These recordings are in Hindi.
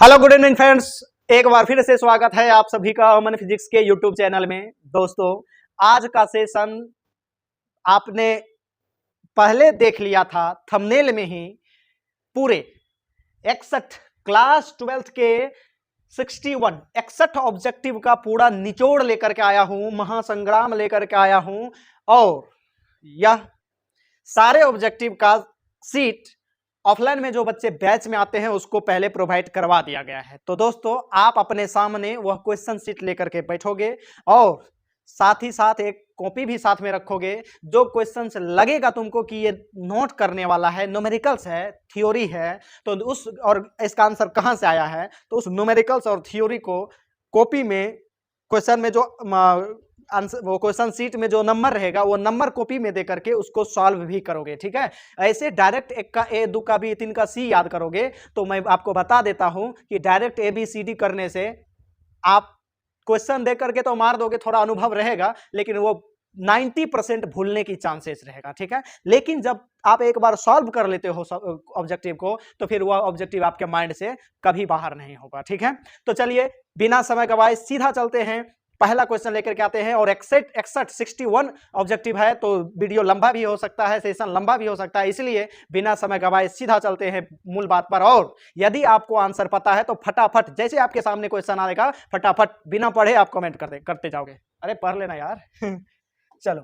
हेलो गुड इवनिंग फ्रेंड्स, एक बार फिर से स्वागत है आप सभी का अमन फिजिक्स के यूट्यूब चैनल में। दोस्तों, आज का सेशन आपने पहले देख लिया था थंबनेल में ही। पूरे 61 क्लास 12th के 61 ऑब्जेक्टिव का पूरा निचोड़ लेकर के आया हूं, महासंग्राम लेकर के आया हूं। और यह सारे ऑब्जेक्टिव का सीट ऑफलाइन में जो बच्चे बैच में आते हैं उसको पहले प्रोवाइड करवा दिया गया है। तो दोस्तों, आप अपने सामने वह क्वेश्चन सीट लेकर के बैठोगे और साथ ही साथ एक कॉपी भी साथ में रखोगे। जो क्वेश्चन लगेगा तुमको कि ये नोट करने वाला है, न्यूमेरिकल्स है, थ्योरी है, तो उस और इसका आंसर कहां से आया है, तो उस न्यूमेरिकल्स और थ्योरी को कॉपी में क्वेश्चन में जो आंसर, वो क्वेश्चन सीट में जो नंबर रहेगा वो नंबर कॉपी में दे करके उसको सॉल्व भी करोगे। ठीक है, ऐसे डायरेक्ट एक का ए, दो का बी, तीन का सी याद करोगे। तो मैं आपको बता देता हूं कि direct A B C D करने से आप क्वेश्चन दे करके तो मार दोगे, थोड़ा अनुभव रहेगा, लेकिन वो 90% भूलने की चांसेस रहेगा। ठीक है, लेकिन जब आप एक बार सॉल्व कर लेते हो ऑब्जेक्टिव को, तो फिर वह ऑब्जेक्टिव आपके माइंड से कभी बाहर नहीं होगा। ठीक है, तो चलिए बिना समय गवाए सीधा चलते हैं, पहला क्वेश्चन लेकर के आते हैं। और 61 ऑब्जेक्टिव है, तो वीडियो लंबा भी हो सकता है, सेशन लंबा भी हो सकता है, इसलिए बिना समय गवाए सीधा चलते हैं मूल बात पर। और यदि आपको आंसर पता है तो फटाफट, जैसे आपके सामने क्वेश्चन आएगा, फटाफट बिना पढ़े आप कमेंट करते जाओगे। अरे पढ़ लेना यार चलो,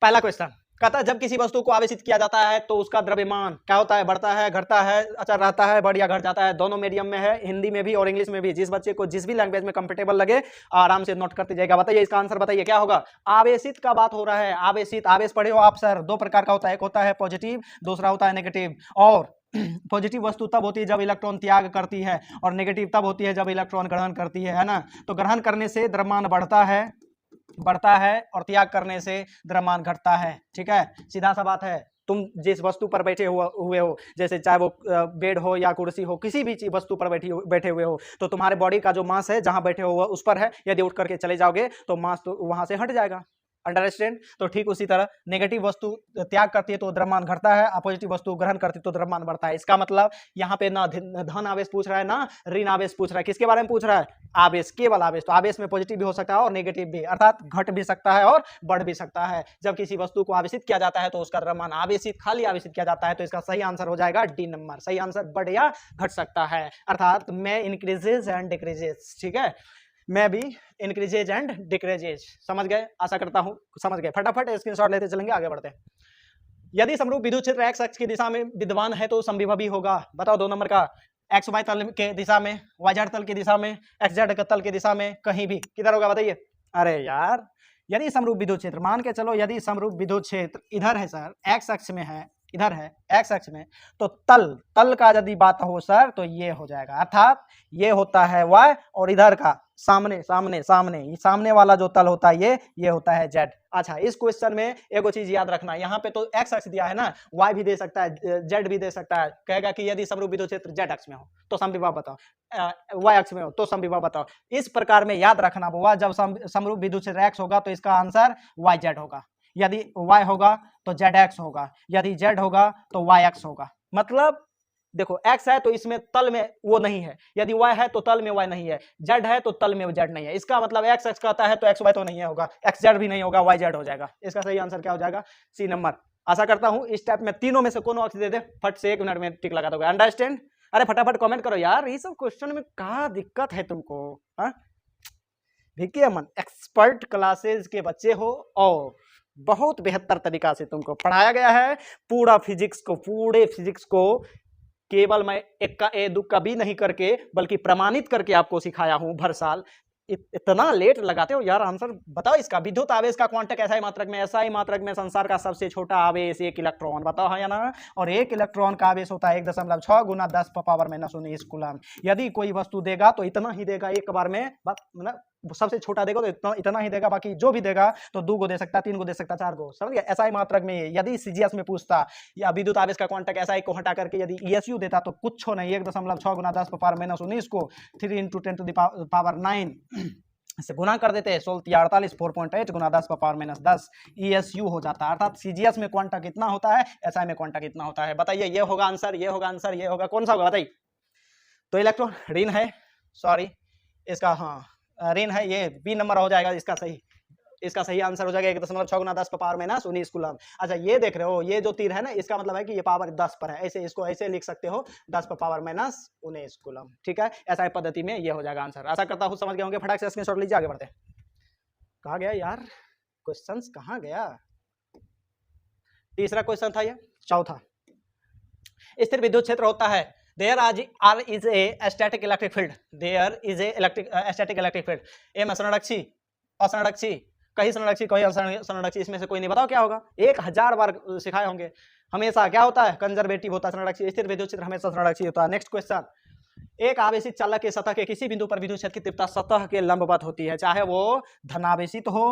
पहला क्वेश्चन कहता है, जब किसी वस्तु को आवेशित किया जाता है तो उसका द्रव्यमान क्या होता है? बढ़ता है, घटता है, अचर रहता है, बढ़ या घट जाता है। दोनों मीडियम में है, हिंदी में भी और इंग्लिश में भी। जिस बच्चे को जिस भी लैंग्वेज में कंफर्टेबल लगे आराम से नोट करते जाएगा। बताइए इसका आंसर, बताइए क्या होगा? आवेशित का बात हो रहा है। आवेशित, आवेश पढ़े हो आप सर? दो प्रकार का होता है, एक होता है पॉजिटिव, दूसरा होता है नेगेटिव। और पॉजिटिव वस्तु तब होती है जब इलेक्ट्रॉन त्याग करती है, और नेगेटिव तब होती है जब इलेक्ट्रॉन ग्रहण करती है ना। तो ग्रहण करने से द्रव्यमान बढ़ता है और त्याग करने से द्रव्यमान घटता है। ठीक है, सीधा सा बात है। तुम जिस वस्तु पर बैठे हुए हो, जैसे चाहे वो बेड हो या कुर्सी हो, किसी भी चीज वस्तु पर बैठे हुए हो, तो तुम्हारे बॉडी का जो मास है जहां बैठे हो उस पर है। यदि उठ करके चले जाओगे तो मास तो वहां से हट जाएगा। अंडरस्टैंड? तो ठीक उसी तरह नेगेटिव वस्तु त्याग करती है तो द्रव्यमान घटता है, पॉजिटिव वस्तु ग्रहण करती है तो द्रव्यमान बढ़ता है। इसका मतलब यहाँ पे ना धन आवेश पूछ रहा है ना ऋण आवेश पूछ रहा है। किसके बारे में पूछ रहा है? आवेश, केवल आवेश। तो आवेश में पॉजिटिव भी हो सकता है और नेगेटिव भी, अर्थात घट भी सकता है और बढ़ भी सकता है। जब किसी वस्तु को आवेशित किया जाता है तो उसका द्रव्यमान आवेशित, खाली आवेशित किया जाता है, तो इसका सही आंसर हो जाएगा डी नंबर। सही आंसर बढ़ या घट सकता है, अर्थात में इंक्रीजेज एंड डिक्रीजेज। ठीक है, मैं भी इंक्रीजेज एंड डिक्रीजेज। समझ गए? आशा करता हूं समझ गए। फटाफट स्क्रीनशॉट लेते चलेंगे, आगे बढ़ते हैं। यदि समरूप विद्युत क्षेत्र एक्स अक्ष की दिशा में विद्यमान है तो समविभवी होगा। बताओ 2 नंबर का। एक्स वाई तल के दिशा में, वाई जेड तल की दिशा में, एक्स जेड तल की दिशा में, कहीं भी किधर होगा? बताइए। अरे यार, यदि समरूप विद्युत क्षेत्र, मान के चलो यदि समरूप विद्युत क्षेत्र इधर है सर, एक्स अक्ष में है, इधर है एक्स अक्ष में, तो तल का यदि बात हो सर तो ये हो जाएगा, अर्थात ये होता है वाई, और इधर का सामने वाला जो तल होता है ये होता है जेड। अच्छा, इस क्वेश्चन में एक चीज याद रखना, यहाँ पे तो एक्स अक्ष दिया है ना, वाई भी दे सकता है, जेड भी दे सकता है। कहेगा कि यदि समरूप विद्युत क्षेत्र जेड अक्ष में हो तो समविभव बताओ, वाई अक्ष में हो तो समविभव बताओ। इस प्रकार में याद रखना बुआ, जब समरूप विद्युत क्षेत्र एक्स होगा तो इसका आंसर वाई जेड होगा, यदि y होगा तो zx होगा, यदि z होगा तो yx होगा। मतलब देखो, x है तो इसमें तल में वो नहीं है, यदि y है तो तल में y नहीं है, z है तो तल में z नहीं है। इसका मतलब x x कहता है तो x y तो नहीं होगा, x z भी नहीं होगा, y z हो जाएगा। इसका सही आंसर क्या हो जाएगा? सी नंबर। आशा करता हूं इस टाइप में तीनों में से कोनो अक्ष दे दे, फट से 1 मिनट में टिक लगा दोगे। अंडरस्टैंड? अरे फटाफट कमेंट करो यार, ये सब क्वेश्चन में क्या दिक्कत है तुमको? हाँ, विकी अमन एक्सपर्ट क्लासेज के बच्चे हो और बहुत बेहतर तरीका से तुमको पढ़ाया गया है। पूरे फिजिक्स को केवल मैं एक का ए, दो का बी नहीं करके बल्कि प्रमाणित करके आपको सिखाया हूं भर साल। इतना लेट लगाते हो यार आंसर। बताओ इसका, विद्युत आवेश का क्वांटक SI मात्रक में, SI मात्रक में संसार का सबसे छोटा आवेश 1 इलेक्ट्रॉन। बताओ हाँ या ना? और 1 इलेक्ट्रॉन का आवेश होता है 1.6 गुना 10⁻⁻⁰ कूलम। यदि कोई वस्तु देगा तो इतना ही देगा एक बार में, मतलब सबसे छोटा देगा तो इतना ही देगा, बाकी जो भी देगा तो 2 गो दे सकता, 3 गो दे सकता, 4 गो। समझ गया? SI मात्रक में। यदि CGS में पूछता या विद्युत आवेश का क्वांटक SI को हटा करके यदि ESU देता तो कुछ नहीं, 1.6 गुना 10⁻⁻⁰ को 3 × 10⁹ से गुना कर देते हैं, 16 48 4.8 गुना 10⁻⁻10 ESU हो जाता है। अर्थात CGS में क्वांटक कितना होता है, SI में क्वांटक कितना होता है? बताइए, ये होगा आंसर, ये होगा आंसर, ये होगा, कौन सा होगा बताइए? तो इलेक्ट्रॉन ऋण है, सॉरी इसका हाँ ऋण है, ये बी नंबर हो जाएगा इसका सही आंसर हो जाएगा 1.6 गुना 10 पावर माइनस 19 कूलम। अच्छा ये देख रहे हो, ये जो तीर है ना, इसका मतलब है कि ये पावर 10 पर है, ऐसे इसको ऐसे लिख सकते हो 10 पावर माइनस 19 कूलम। ठीक है, ऐसा पद्धति में ये हो जाएगा आंसर। आशा करता हूँ समझ गए होंगे। फटाक से स्क्रीनशॉट लीजिए, आगे बढ़ते हैं। कहाँ गया यार क्वेश्चंस, कहाँ गया? तीसरा क्वेश्चन था ये। चौथा, स्थिर विद्युत क्षेत्र होता है, there are is a static electric field, there is a static electric field. A में संरक्षी, असंरक्षी, कहीं संरक्षी कहीं असंरक्षी, इसमें से कोई नहीं, बताओ क्या होगा? 1000 बार सिखाए होंगे। हमेशा क्या होता है? कंजर्वेटिव होता है, संरक्षी। स्थिर विद्युत क्षेत्र हमेशा संरक्षी होता है। नेक्स्ट क्वेश्चन, एक आवेशित चालक के सतह के किसी बिंदु पर विद्युत क्षेत्र की तीव्रता सतह के लंबवत होती है, चाहे वो धनावेशित हो,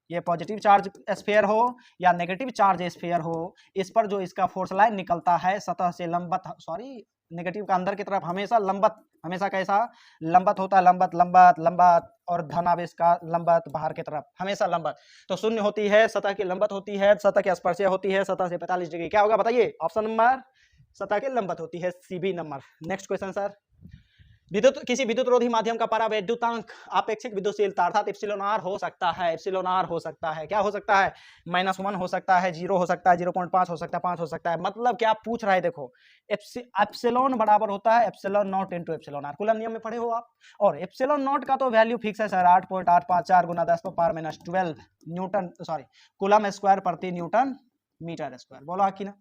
ये पॉजिटिव चार्ज स्फीयर हो या नेगेटिव चार्ज स्फीयर हो, इस पर जो इसका फोर्स लाइन निकलता है सतह से लंबवत, सॉरी नेगेटिव का अंदर की तरफ हमेशा लंबवत, हमेशा कैसा? लंबवत होता है, लंबवत लंबवत लंबवत, और धनावेश का लंबवत बाहर की तरफ, हमेशा लंबवत। तो शून्य होती है, सतह की लंबवत होती है, सतह की स्पर्शीय होती है, सतह से 45 डिग्री। क्या होगा बताइए? ऑप्शन नंबर, सतह की लंबवत होती है, C number. Next question sir, किसी विद्युत रोधी माध्यम का परावैद्युतांक आपेक्षिक विद्युतशीलता अर्थात एप्सिलॉन आर हो सकता है, एप्सिलॉन आर हो सकता है, क्या हो सकता है? -1 हो सकता है, 0 हो सकता है, 0.5 हो सकता है, 5 हो सकता है। मतलब क्या पूछ रहा है? देखो एप्सिलॉन बराबर होता है epsilon not into epsilon R, Coulomb नियम में पढ़े हो आप। और एप्सिलॉन नॉट का तो वैल्यू फिक्स है सर, 8.854 गुना 10 power minus 12 Newton, sorry coulomb square प्रति न्यूटन मीटर स्क्वायर। बोलो कि ना?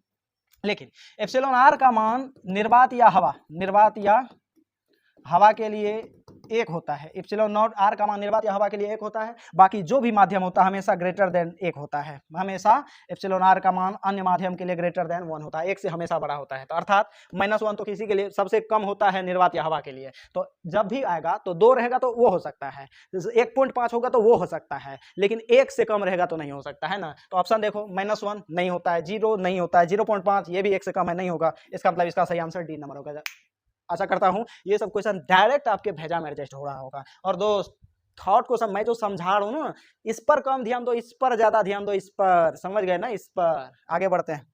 लेकिन एप्सिलॉन आर का मान निर्वात या हवा के लिए 1 होता है। एप्सिलॉन नॉट आर का मान निर्वात या हवा के लिए 1 होता है, बाकी जो भी माध्यम होता है हमेशा ग्रेटर देन 1 होता है। हमेशा एप्सिलॉन आर का मान अन्य माध्यम के लिए ग्रेटर देन 1 होता है, 1 से हमेशा बड़ा होता है। तो अर्थात -1 तो किसी के लिए सबसे कम होता है निर्वात या हवा के लिए। तो जब भी आएगा तो 2 रहेगा तो वो हो सकता है, 1.5 होगा तो वो हो सकता है, लेकिन 1 से कम रहेगा तो नहीं हो सकता है ना। तो ऑप्शन देखो, -1 नहीं होता है, 0 नहीं होता है, 0.5 ये भी 1 से कम है, नहीं होगा। इसका मतलब इसका सही आंसर डी नंबर होगा। आशा करता हूं ये सब क्वेश्चन डायरेक्ट आपके भेजा में एडजस्ट हो रहा होगा। और दोस्त थॉट को मैं जो समझा रहा हूं ना, इस पर कम ध्यान दो, इस पर ज्यादा ध्यान दो, इस पर, समझ गए ना? इस पर आगे बढ़ते हैं।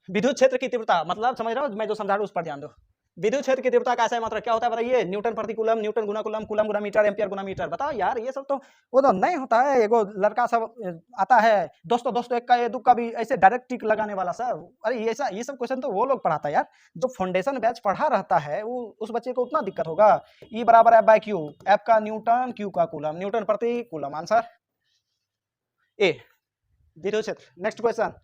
विद्युत क्षेत्र की तीव्रता, मतलब समझ रहे हो, मैं जो समझा रहा हूं उस पर ध्यान दो। विद्युत क्षेत्र की तीव्रता का ऐसा मात्रक क्या होता है बताइए? न्यूटन प्रति कूलम, न्यूटन गुना कूलम, कूलम गुना मीटर, एम्पियर गुना मीटर। बताओ यार, ये सब तो वो तो नहीं होता है। एगो लड़का सब आता है दोस्तों एक का ये दुख का भी ऐसे डायरेक्ट टिक लगाने वाला सर। अरे ये सब क्वेश्चन तो वो लोग पढ़ाता है यार, जो फाउंडेशन बैच पढ़ा रहता है, वो उस बच्चे को उतना दिक्कत होगा। ई बराबर एफ बाई क्यू, एफ का न्यूटन, क्यू का कूलम, न्यूटन प्रति कूलम। आंसर ए, विद्युत क्षेत्र। नेक्स्ट क्वेश्चन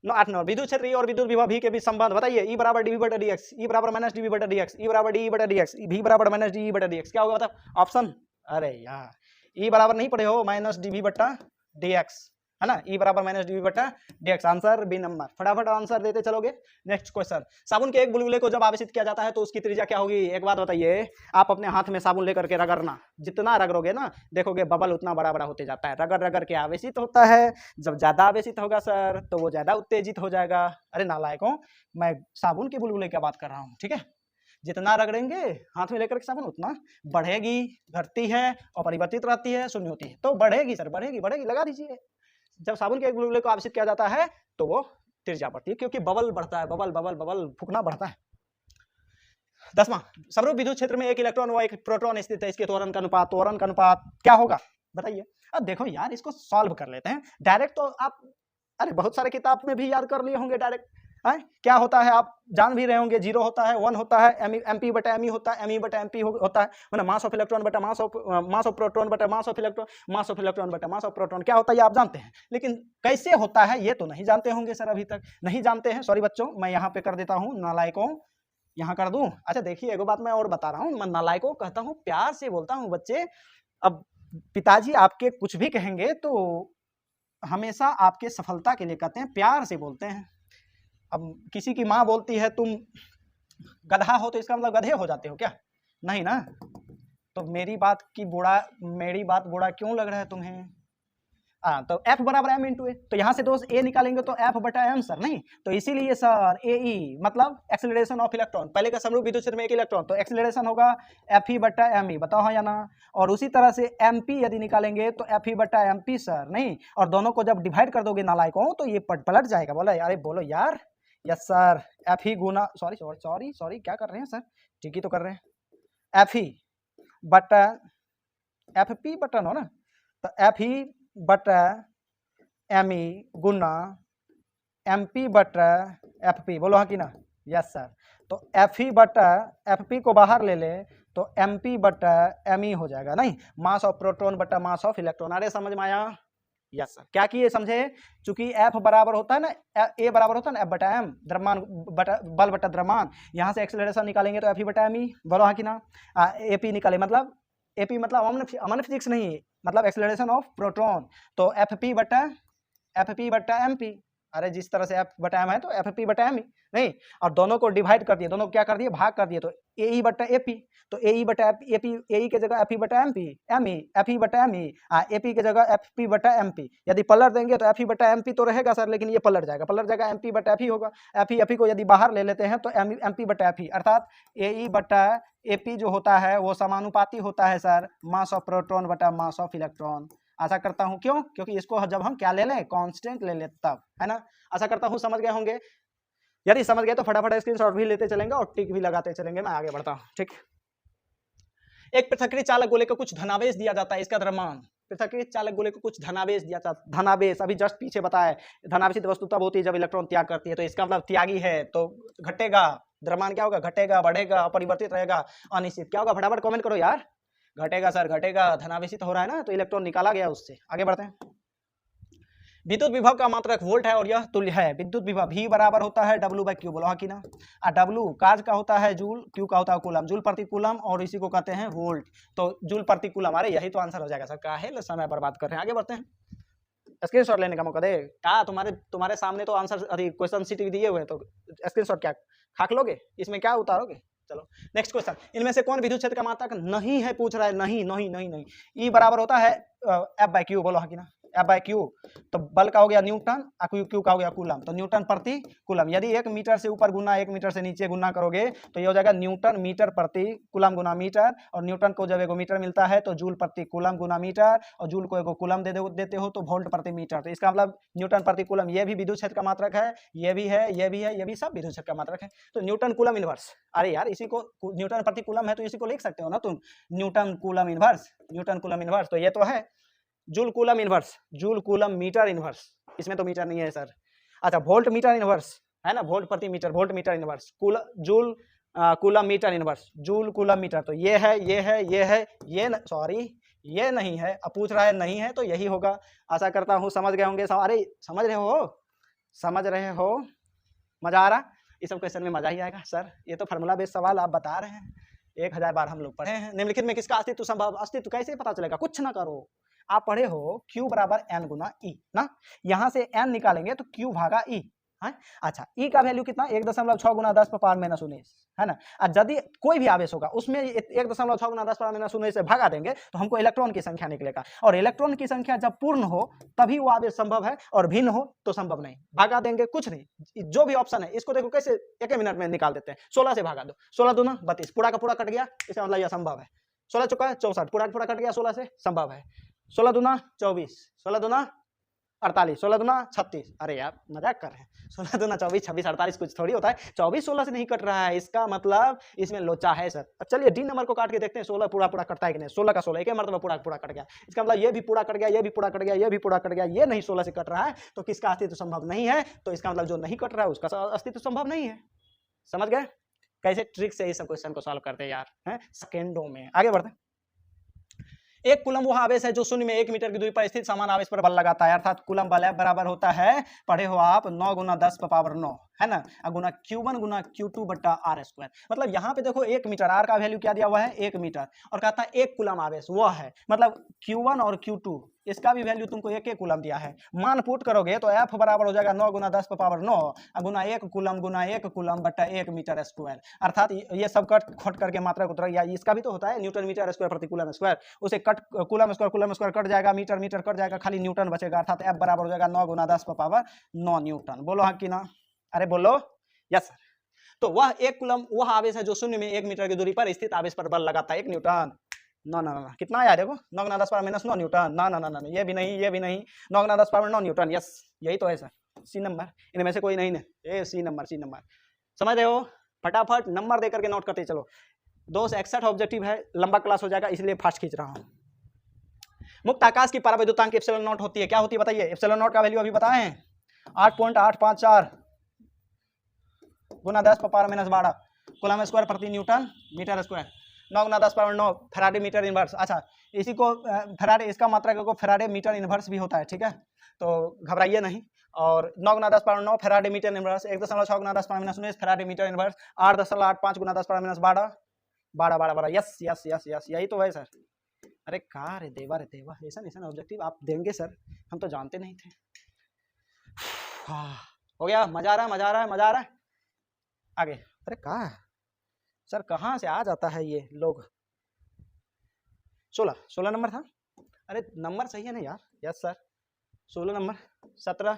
8 नंबर, विद्युत क्षेत्र और विद्युत विभव V के बीच संबंध बताइए। E बराबर dV बटा dx, E बराबर माइनस dV बटा dx, E बराबर dE बटा dx, V बराबर माइनस dE बटा dx। क्या होगा बताओ ऑप्शन? अरे यार E बराबर नहीं पढ़े हो, माइनस dV बटा dx है ना, E बराबर माइनस dV बटा dx। Answer B number. फटाफट आंसर देते चलोगे। नेक्स्ट क्वेश्चन, साबुन के एक बुलबुले को जब आवेशित किया जाता है तो उसकी त्रिज्या क्या होगी? एक बात बताइए, आप अपने हाथ में साबुन लेकर के रगड़ना, जितना रगड़ोगे ना देखोगे बबल उतना बड़ा बड़ा होते जाता है। रगड़ रगड़ के आवेशित होता है, जब ज्यादा आवेशित होगा सर तो वो ज्यादा उत्तेजित हो जाएगा। अरे नालायकों, मैं साबुन के बुलबुले की बात कर रहा हूँ, ठीक है? जितना रगड़ेंगे हाथ में लेकर के साबुन उतना बढ़ेगी, घटती है और परिवर्तित रहती है, शून्य होती है। तो बढ़ेगी सर, बढ़ेगी बढ़ेगी, लगा दीजिए। जब साबुन के एक बुलबुले को आवेशित किया जाता है तो वो त्रिज्या बढ़ती है, क्योंकि बबल बढ़ता है, बबल बबल बबल फूकना बढ़ता है। 10वां, समरूप विद्युत क्षेत्र में एक इलेक्ट्रॉन व एक प्रोटॉन स्थित है, इसके त्वरण का अनुपात क्या होगा बताइए? अब देखो यार, इसको सॉल्व कर लेते हैं डायरेक्ट। तो आप अरे बहुत सारे किताब में भी याद कर लिए होंगे डायरेक्ट। क्या होता है आप जान भी रहे होंगे, 0 होता है, 1 होता है, mp बटा me होता है, me बटा mp होता है, मतलब मास ऑफ इलेक्ट्रॉन बटा मास ऑफ प्रोटॉन बटा mass of electron, mass of electron बटा मास ऑफ प्रोटॉन। क्या होता है ये आप जानते हैं, लेकिन कैसे होता है ये तो नहीं जानते होंगे सर, अभी तक नहीं जानते हैं। सॉरी बच्चों, मैं यहाँ पे कर देता हूँ, नालायकों यहाँ कर दूं। अच्छा देखिए, एगो बात मैं और बता रहा हूँ, मैं नालायकों कहता हूँ, प्यार से बोलता हूँ बच्चे। अब पिताजी आपके कुछ भी कहेंगे तो हमेशा आपके सफलता के लिए कहते हैं, प्यार से बोलते हैं। अब किसी की माँ बोलती है तुम गधा हो, तो इसका मतलब गधे हो जाते हो क्या? नहीं ना। तो मेरी बात बुरा क्यों लग रहा है तुम्हें? तो F बराबर m इंटू ए, तो यहाँ से दोस्त A निकालेंगे तो F बटा m सर, नहीं तो इसीलिए सर AE मतलब एक्सेलरेशन ऑफ इलेक्ट्रॉन। पहले का समरूप विद्युत क्षेत्र में एक इलेक्ट्रॉन, तो एक्सेलरेशन होगा Fe बटा me, बताओ हाँ या ना। और उसी तरह से MP यदि निकालेंगे तो Fe बटा MP सर, नहीं। और दोनों को जब डिवाइड कर दोगे नालायकों तो ये पलट जाएगा। बोला अरे बोलो यार, यस सर, एफ ही गुना सॉरी सॉरी सॉरी सॉरी क्या कर रहे हैं सर, ठीक ही तो कर रहे हैं। एफ ही बटा एफ पी बटा हो ना, तो एफ ही बटा एम ई गुना एम पी बटा एफ पी, बोलो हाँ कि ना, यस सर। तो एफ ही बटा एफ पी को बाहर ले ले तो एम पी बटा एम ई हो जाएगा, नहीं, मास ऑफ प्रोटॉन बटा मास ऑफ इलेक्ट्रॉन। अरे समझ में आया, यस सर। क्या किए समझे, चूंकि एफ बराबर होता है ना, ए बराबर होता है ना एफ बटा एम, द्रव्यमान बटा बल बटा द्रव्यमान, यहाँ से एक्सेलरेशन निकालेंगे तो एफ ई बटा एम ई, बोलो हाँ कि ना। ए पी निकाले मतलब एपी मतलब अमन फिजिक्स नहीं, मतलब एक्सेलरेशन ऑफ प्रोटॉन, तो एफ पी बटा एम पी। अरे जिस तरह से एफ बटा एम है तो एफ पी बटा एम ई, नहीं, और दोनों को डिवाइड कर दिए, दोनों को क्या कर दिए, भाग कर दिए, तो ए ई बटा ए पी, तो ए ई बटा ए पी, ए ई के जगह एफ ई बटा M P, M E F E बटा एम ई, ए पी के जगह एफ पी बटा एम पी। यदि पलट देंगे तो एफ ई बटा एम पी तो रहेगा सर, लेकिन ये पलट जाएगा एम पी बटा एफ ई होगा। एफ ई को यदि बाहर ले लेते हैं तो एम पी बटा एफ ई, अर्थात ए ई बटा ए पी जो होता है वो समानुपाती होता है सर मास ऑफ प्रोटॉन बटा मास ऑफ इलेक्ट्रॉन। आशा करता हूं, क्यों, क्योंकि इसको जब हम क्या ले लें, कांस्टेंट ले लें तब, है ना। आशा करता हूं समझ गए होंगे, यदि समझ गए तो फटाफट स्क्रीनशॉट भी लेते चलेंगे और टिक भी लगाते चलेंगे। मैं आगे बढ़ता हूं, ठीक। एक पृथक्कृत चालक गोले को कुछ धनावेश दिया जाता है, इसका द्रव्यमान, पृथक्कृत चालक गोले को कुछ धनावेश दिया जाता है, धनावेश अभी जस्ट पीछे बताया, धनावेशित वस्तु तब होती है जब इलेक्ट्रॉन त्याग करती है, तो इसका मतलब त्यागी है तो घटेगा, द्रव्यमान क्या होगा, घटेगा, बढ़ेगा, अपरिवर्तित रहेगा, अनिश्चित। क्या होगा, फटाफट कमेंट करो यार, घटेगा सर, घटेगा, धनावेशित हो रहा है ना, तो इलेक्ट्रॉन निकाला गया उससे। आगे बढ़ते हैं। विद्युत विभव का मात्रक वोल्ट है और यह तुल्य है। विद्युत विभव V बराबर होता है W बाई क्यू, बोलो हाँ कि ना। W कार्य का होता है जूल, Q का होता है कूलम, जूल प्रति कूलम, और इसी को कहते हैं वोल्ट, तो जूल प्रति कूलम। अरे यही तो आंसर हो जाएगा सर, काहे समय बर्बाद कर रहे हैं। आगे बढ़ते हैं, स्क्रीनशॉट लेने का मौका दे। क्या तुम्हारे सामने तो आंसर अभी क्वेश्चन शीट दिए हुए हैं, तो स्क्रीनशॉट क्या खाक लोगे, इसमें क्या उतारोगे। चलो नेक्स्ट क्वेश्चन, इनमें से कौन विद्युत क्षेत्र का मात्रक नहीं है, पूछ रहा है, नहीं नहीं नहीं नहीं। ई बराबर होता है एफ बाई क्यू, बोलो हाँ कि ना, एफ बाई क्यू, तो बल का हो गया न्यूटन, क्यू का हो गया कूलम, तो न्यूटन प्रति कूलम। यदि 1 मीटर से ऊपर गुना 1 मीटर से नीचे गुना करोगे तो ये हो जाएगा न्यूटन मीटर प्रति कूलम गुना मीटर, और न्यूटन को जब 1 मीटर मिलता है तो जूल प्रति कूलम गुना मीटर, और जूल को 1 कूलम देते हो तो वोल्ट प्रति मीटर। तो इसका मतलब न्यूटन प्रति कूलम, ये भी विद्युत क्षेत्र का मात्रक है, ये भी है, ये भी है, ये भी सब विद्युत क्षेत्र का मात्रक है। तो न्यूटन कूलम इनवर्स, अरे यार इसी को न्यूटन प्रति कूलम है तो इसी को लिख सकते हो ना तुम, newton coulomb inverse, newton coulomb inverse, तो ये तो है joule coulomb inverse, joule coulomb metre inverse, इसमें तो मीटर नहीं है सर। अच्छा वोल्ट मीटर इनवर्स है ना, वोल्ट प्रति metre, volt metre inverse, joule coulomb metre inverse, joule coulomb metre, तो ये है, ये है, ये है, ये सॉरी ये नहीं है, अब पूछ रहा है नहीं है तो यही होगा। आशा करता हूँ समझ गए होंगे। अरे समझ रहे हो, मजा आ रहा, इस सब क्वेश्चन में मजा ही आएगा सर, ये तो फार्मूला बेस्ड सवाल आप बता रहे हैं, 1000 बार हम लोग पढ़े हैं। निम्नलिखित में किसका अस्तित्व संभव, अस्तित्व कैसे पता चलेगा, कुछ ना करो, आप पढ़े हो Q बराबर N गुना E ना, यहाँ से N निकालेंगे तो Q भागा E है। अच्छा E का वैल्यू कितना, 1.6 गुना 10 पर पावर माइनस 19 है ना। यदि कोई भी आवेश होगा उसमें 1.6 गुना 10 पर माइनस 19 से भागा देंगे तो हमको इलेक्ट्रॉन की संख्या निकलेगा, और इलेक्ट्रॉन की संख्या जब पूर्ण हो तभी वो आवेश संभव है, और भिन्न हो तो संभव नहीं। भागा देंगे कुछ नहीं, जो भी ऑप्शन है इसको देखो कैसे 1 मिनट में निकाल देते हैं। 16 से भागा दो, 16 दूना 32, पूरा का पूरा कट गया, इसका मतलब यह संभव है। 16 चुका 64, पूरा का पूरा कट गया 16 से, संभव है। 16 दूना 24, 16 दूना 48, 16 दूना 36, अरे यार मजाक कर रहे हैं, 16 दूना 24, 26, 48 कुछ थोड़ी होता है, 24 16 से नहीं कट रहा है, इसका मतलब इसमें लोचा है सर। चलिए डी नंबर को काट के देखते हैं, 16 पूरा पूरा कटता है कि नहीं, 16 का 16 एक मतलब पूरा पूरा कट गया, इसका मतलब ये भी पूरा कट गया, ये भी पूरा कट गया, ये भी पूरा कट गया, ये नहीं 16 से कट रहा है, तो किसका अस्तित्व संभव नहीं है, तो इसका मतलब जो नहीं कट रहा है उसका अस्तित्व संभव नहीं है। समझ गए कैसे ट्रिक से इस क्वेश्चन को सॉल्व करते हैं यार, है सेकेंडों में। आगे बढ़ते हैं। एक कूलम वह आवेश है जो शून्य में 1 मीटर की दूरी पर स्थित समान आवेश पर बल लगाता है, अर्थात कूलम बल बराबर होता है, पढ़े हो आप, 9 गुना 10 पावर 9 है ना, गुना Q1 गुना Q2 बट्टा R स्क्वायर। मतलब यहाँ पे देखो 1 मीटर, R का वैल्यू क्या दिया हुआ है 1 मीटर, और कहता है 1 कूलम आवेश वह है, मतलब Q1 और Q2 इसका भी वैल्यू तुमको 1 कूलम दिया है। मान पुट करोगे तो F बराबर हो जाएगा 9 गुना 10 पावर 9 गुना 1 कूलम बट्टा 1 मीटर स्क्वायर, अर्थात ये सब कट करके मात्रक उतर गया। इसका भी तो होता है न्यूटन मीटर स्क्वायर प्रति कूलम स्क्वायर, उसे कट कूलम स्क्वायर कट जाएगा, मीटर मीटर कट जाएगा, खाली न्यूटन बचेगा, अर्थात F बराबर हो जाएगा 9 गुना 10 पावर 9 न्यूटन। बोलो हाँ कि ना, अरे बोलो यस सर। तो वह 1 कूलम वह आवेश है जो शून्य में 1 मीटर की दूरी पर स्थित आवेश पर बल लगाता है 1 न्यूटन। ना ना ना कितना आया देखो, 9 गुना 10 पावर माइनस 9 न्यूटन, ना ना ना ना ये भी नहीं, ये भी नहीं, 9 गुना 10 पावर 9 न्यूटन, यस यही तो है सर। सी नंबर, इनमें से कोई नहीं है, ए सी नंबर, सी नंबर, समझ रहे हो? फटाफट नंबर दे करके नोट करते चलो। 261 ऑब्जेक्टिव है, लंबा क्लास हो जाएगा इसलिए फास्ट खींच रहा हूँ। मुक्त आकाश की परावैद्युतांक एप्सिलॉन नॉट होती है, क्या होती है बताइए? एप्सिलॉन नॉट का वैल्यू अभी बताए हैं 8.854 गुना 10⁻⁻12 कूलम स्क्वायर प्रति न्यूटन मीटर स्क्वायर, 9 गुना 10⁻9 फैराडे मीटर इनवर्स। अच्छा, इसी को फैराडे, इसका मात्रा को फैराडे मीटर इनवर्स भी होता है, ठीक है, तो घबराइए नहीं। और 9 गुना 10⁻9 फैराडे मीटर इनवर्स, 1.6 गुना 10⁻19 फैराडे मीटर इनवर्स, 8.85 गुना 10⁻12 12 यस यस यस यस, यही तो है सर। अरे कहा रे देवा ऐसा ऐसा ऑब्जेक्टिव आप देंगे सर, हम तो जानते नहीं थे। हो गया, मजा आ रहा है, मजा आ रहा है, मजा आ रहा है। आगे, अरे कहा सर कहाँ से आ जाता है ये लोग। 16 नंबर था, अरे नंबर सही है ना यार, यस सर 16 नंबर, 17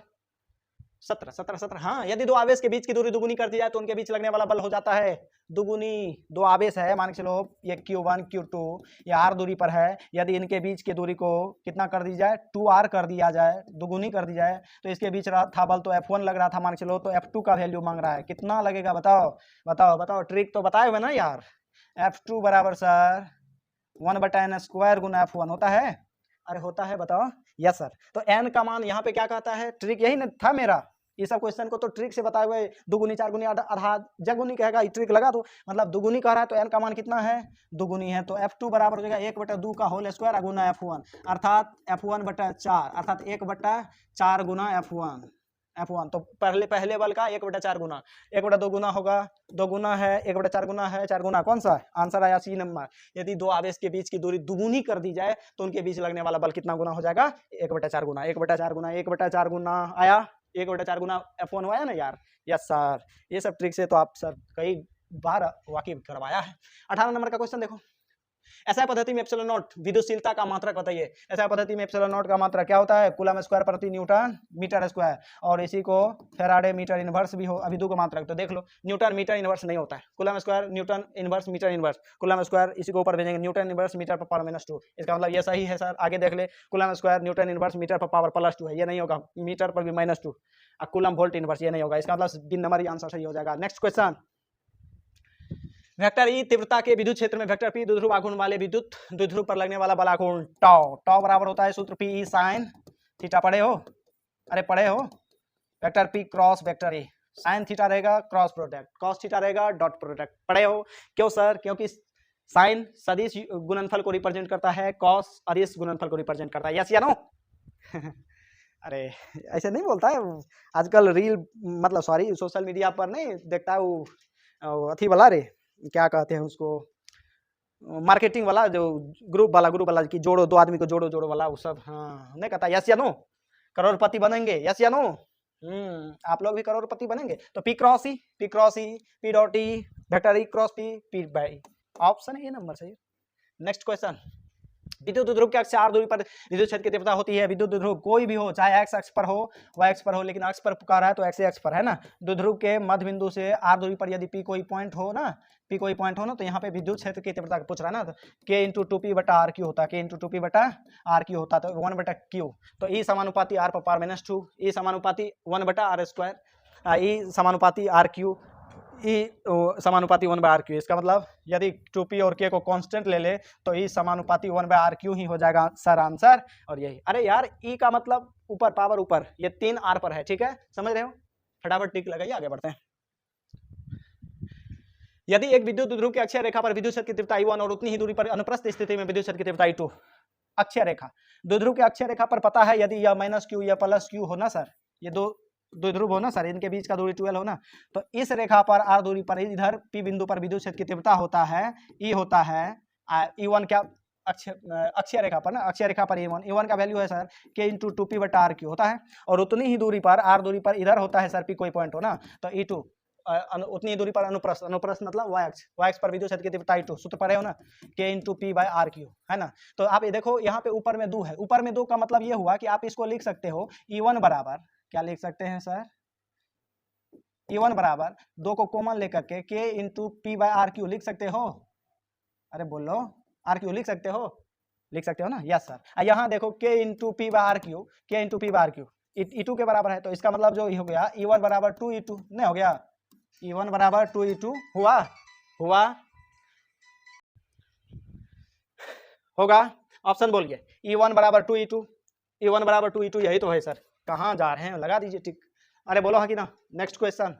17 17 17 हाँ, यदि दो आवेश के बीच की दूरी दुगुनी कर दी जाए तो उनके बीच लगने वाला बल हो जाता है दुगुनी। दो आवेश है, मान के चलो ये Q1 Q2 ये R दूरी पर है, यदि इनके बीच की दूरी को कितना कर दी जाए, 2R कर दिया जाए, दुगुनी कर दी जाए, तो इसके बीच रहा था बल तो F1 लग रहा था, मान के चलो, तो F2 का वैल्यू मांग रहा है, कितना लगेगा बताओ बताओ बताओ, ट्रिक तो बताए हुए ना यार। F2 बराबर सर 1/n² गुना F1 होता है, अरे होता है बताओ, यस सर। तो n का मान यहाँ पे क्या कहता है, ट्रिक यही ना था मेरा, ये सब क्वेश्चन को तो ट्रिक से बताए हुए, दुगुनी चारगुनी आधा जगुनी कहेगा, ट्रिक लगा दो, मतलब दुगुनी कह रहा है तो n का मान कितना है, दुगुनी है, तो F2 बराबर हो जाएगा 1/2 का होल स्क्वायर गुना F1, अर्थात F1/4, अर्थात 1/4 गुना F1, तो पहले बल का 1/4 गुना, 1/2 गुना होगा, 2 गुना है, 1/4 गुना है, 4 गुना, कौन सा आंसर आया सी नंबर। यदि दो आवेश के बीच की दूरी दुगुनी कर दी जाए तो उनके बीच लगने वाला बल कितना गुना हो जाएगा, 1/4 गुना, 1/4 गुना, 1/4 गुना आया, 1/4 गुना F1 आया ना यार, यस सर। ये सब ट्रिक से तो आप सर कई बार वाकिफ करवाया है। 18 नंबर का क्वेश्चन देखो, ऐसा पद्धति में एप्सिलॉन नॉट विद्युतशीलता का मात्रक बताइए। ऐसा पद्धति में एप्सिलॉन नॉट का मात्रक क्या होता है, कूलम स्क्वायर प्रति न्यूटन मीटर स्क्वायर, और इसी को फैराडे मीटर इनवर्स भी हो, अभी दो का मात्रक तो देख लो, न्यूटन मीटर इनवर्स नहीं होता है, coulomb square newton inverse metre inverse, coulomb square इसी को ऊपर भेजेंगे न्यूटन इनवर्स मीटर पर पावर -2, इसका मतलब ये सही है सर। आगे देख ले, coulomb square newton inverse metre पर पावर +2 है, ये नहीं होगा, मीटर पर भी -2, और कूलम वोल्ट इनवर्स ये नहीं होगा, इसका मतलब बिन नंबर आंसर सही हो जाएगा। नेक्स्ट क्वेश्चन, वेक्टर ई तीव्रता के विद्युत क्षेत्र में वेक्टर पी द्विध्रुव आघूर्ण वाले विद्युत द्विध्रुव पर लगने वाला बलाघूर्ण टाउ, टाउ बराबर होता है सूत्र पी साइन थीटा, पढ़े हो, अरे पढ़े हो, vector P cross vector A, sine theta रहेगा क्रॉस प्रोडक्ट, कॉस थीटा रहेगा डॉट प्रोडक्ट, पढ़े हो। क्यों सर, क्योंकि साइन सदिश गुणनफल को रिप्रेजेंट करता है, कॉस अदिश गुणनफल को रिप्रेजेंट करता है, यस या नो। अरे ऐसे नहीं बोलता है आजकल, रील मतलब सॉरी सोशल मीडिया पर नहीं देखता है वो अथी वाला, रे क्या कहते हैं उसको, मार्केटिंग वाला, जो ग्रुप वाला कि जोड़ो, दो आदमी को जोड़ो वाला, वो सब, हाँ नहीं कहता, यस या नो, करोड़पति बनेंगे, यस या नो, आप लोग भी करोड़पति बनेंगे। तो P cross E, P dot E, vector E cross P by, option है ये नंबर सही। नेक्स्ट क्वेश्चन, विद्युत द्विध्रुव के अक्ष R दूरी पर विद्युत क्षेत्र की तीव्रता होती है। विद्युत द्विध्रुव कोई भी हो, चाहे x अक्ष पर हो, y अक्ष पर हो, लेकिन अक्ष पर पुकार है तो x अक्ष पर है ना। द्विध्रुव के मध्य बिंदु से R दूरी पर यदि P कोई पॉइंट हो ना, तो यहाँ पे विद्युत क्षेत्र की तीव्रता पूछ रहा है ना, तो K × 2P/RQ होता है, K × 2P/RQ होता है, तो 1/Q, तो E समानुपाती R पर पावर -2, E समानुपाती 1/R², E समानुपाती RQ, E समानुपाती 1/RQ, इसका मतलब यदि 2P और K को कांस्टेंट ले ले तो E समानुपाती 1/RQ ही हो जाएगा सर आंसर, और यही। अरे यार E का मतलब ऊपर, पावर ऊपर, ये 3 R पर है, ठीक है, समझ रहे हो, फटाफट टिक लगाइए, आगे बढ़ते हैं। यदि एक विद्युत द्विध्रुव की अक्षीय रेखा पर विद्युत क्षेत्र की तीव्रता I1 और उतनी ही दूरी पर अनुप्रस्थ स्थिति में विद्युत क्षेत्र की तीव्रता I2, अक्षीय रेखा, द्विध्रुव की अक्षीय रेखा पर पता है यदि यह -Q या +Q हो ना सर, ये दो द्विध्रुव हो ना सर, इनके बीच का दूरी 12 हो ना, तो इस रेखा पर R दूरी पर इधर P बिंदु पर विद्युत क्षेत्र की तीव्रता होता है, E होता है E1 क्या, अक्षीय रेखा पर ना, अक्षीय रेखा पर E1 का वैल्यू है सर K × 2P/RQ होता है, और उतनी ही दूरी पर R दूरी पर इधर होता है सर P कोई पॉइंट हो ना, तो E2 उतनी दूरी पर अनुप्रस्थ, अनुप्रस्थ मतलब y अक्ष पर विद्युत क्षेत्र की तीव्रता I2, सूत्र पढ़े हो ना, K × P/RQ है ना। तो आप ये देखो यहाँ पे ऊपर में 2 है, ऊपर में 2 का मतलब ये हुआ कि आप इसको लिख सकते हो E1 बराबर, क्या लिख सकते हैं सर, E1 बराबर 2 को कॉमन लेकर के K × P/RQ लिख सकते हो, अरे बोलो RQ लिख सकते हो ना, यस सर। यहाँ देखो K × P/RQ, K × P/RQ E2 के बराबर है, तो इसका मतलब जो हो गया E1 बराबर 2E2 नहीं हो गया, E1 बराबर 2E2 हुआ होगा। ऑप्शन बोलिए, E1 बराबर 2E2, E1 बराबर 2E2 यही तो है सर। कहाँ जा रहे हैं, लगा दीजिए टिक। अरे बोलो हाँ कि ना। नेक्स्ट क्वेश्चन,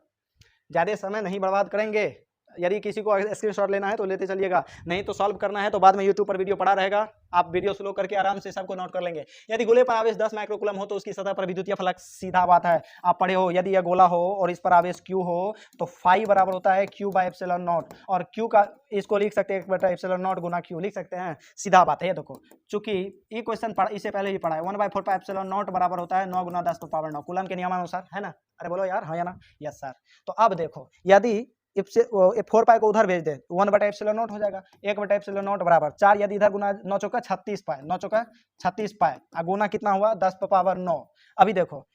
ज़्यादा समय नहीं बर्बाद करेंगे। यदि किसी को स्क्रीनशॉट लेना है तो लेते चलिएगा, नहीं तो सॉल्व करना है तो बाद में यूट्यूब पर वीडियो पड़ा रहेगा, आप वीडियो स्लो करके आराम से सबको नोट कर लेंगे। यदि गोले पर आवेश 10 माइक्रोकूलम हो तो उसकी सतह पर विद्युतीय फ्लक्स, सीधा बात है, आप पढ़े हो। यदि यह गोला हो और इस पर आवेश Q हो तो फाई बराबर होता है Q बाय एप्सिलॉन नॉट, और Q का इसको लिख सकते हैं 1 बटा एप्सिलॉन नॉट गुना Q लिख सकते हैं, सीधा बात है। ये देखो, चूंकि ये क्वेश्चन इससे पहले ही पढ़ा है, 1/4 पाई एप्सिलॉन नॉट बराबर होता है 9 गुना 10 पावर 9 कूलम के नियमानुसार, है ना। अरे बोलो यार, हाँ या ना। Yes sir. तो अब देखो, यदि 4 पाई को उधर भेज दे 1 बटा एप्सिलॉन नॉट हो जाएगा, 1 बटा एप्सिलॉन नॉट बराबर 4, यदि इधर गुना 9 चौका 36 पाई, 9 चौका 36 पाई, गुना कितना हुआ 10 पावर 9। अभी देखो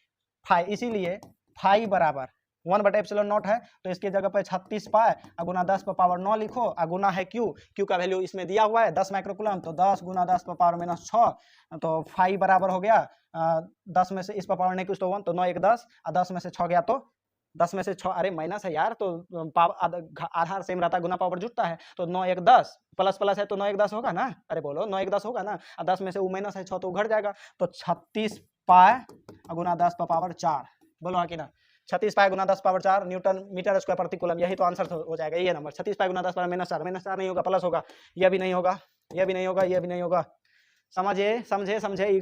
फाई, इसीलिए फाई बराबर 1 बटा एप्सिलॉन नॉट है तो इसकी जगह पे 36 पाई गुना 10 पावर 9 लिखो, गुना है Q का वैल्यू इसमें दिया हुआ है 10 माइक्रोकूलम, तो 10 गुना 10 पावर माइनस 6, तो फाई बराबर हो गया 10 में से इस पर पावर नहीं कुछ तो 1, तो 9 1 10, और 10 में से 6 गया तो 10 में से 6, अरे माइनस है यार, तो आधार सेम रहता है, गुना पावर जुटता है, तो 9 1 10 प्लस प्लस है तो 9 1 10 होगा ना। अरे बोलो 9 1 10 होगा ना, और 10 में से वो माइनस है 6 तो उघट जाएगा, तो 36 पाई गुना 10 पावर 4, बोलो हाँ कि ना। 36 पाई गुना 10 पावर 4 न्यूटन मीटर स्क्वायर प्रति कूलम, यही तो आंसर हो जाएगा ये नंबर। 36 पाई गुना 10 पावर माइनस 4 नहीं होगा, प्लस होगा, यह भी नहीं होगा, यह भी नहीं होगा, यह भी नहीं होगा। समझे समझे समझे,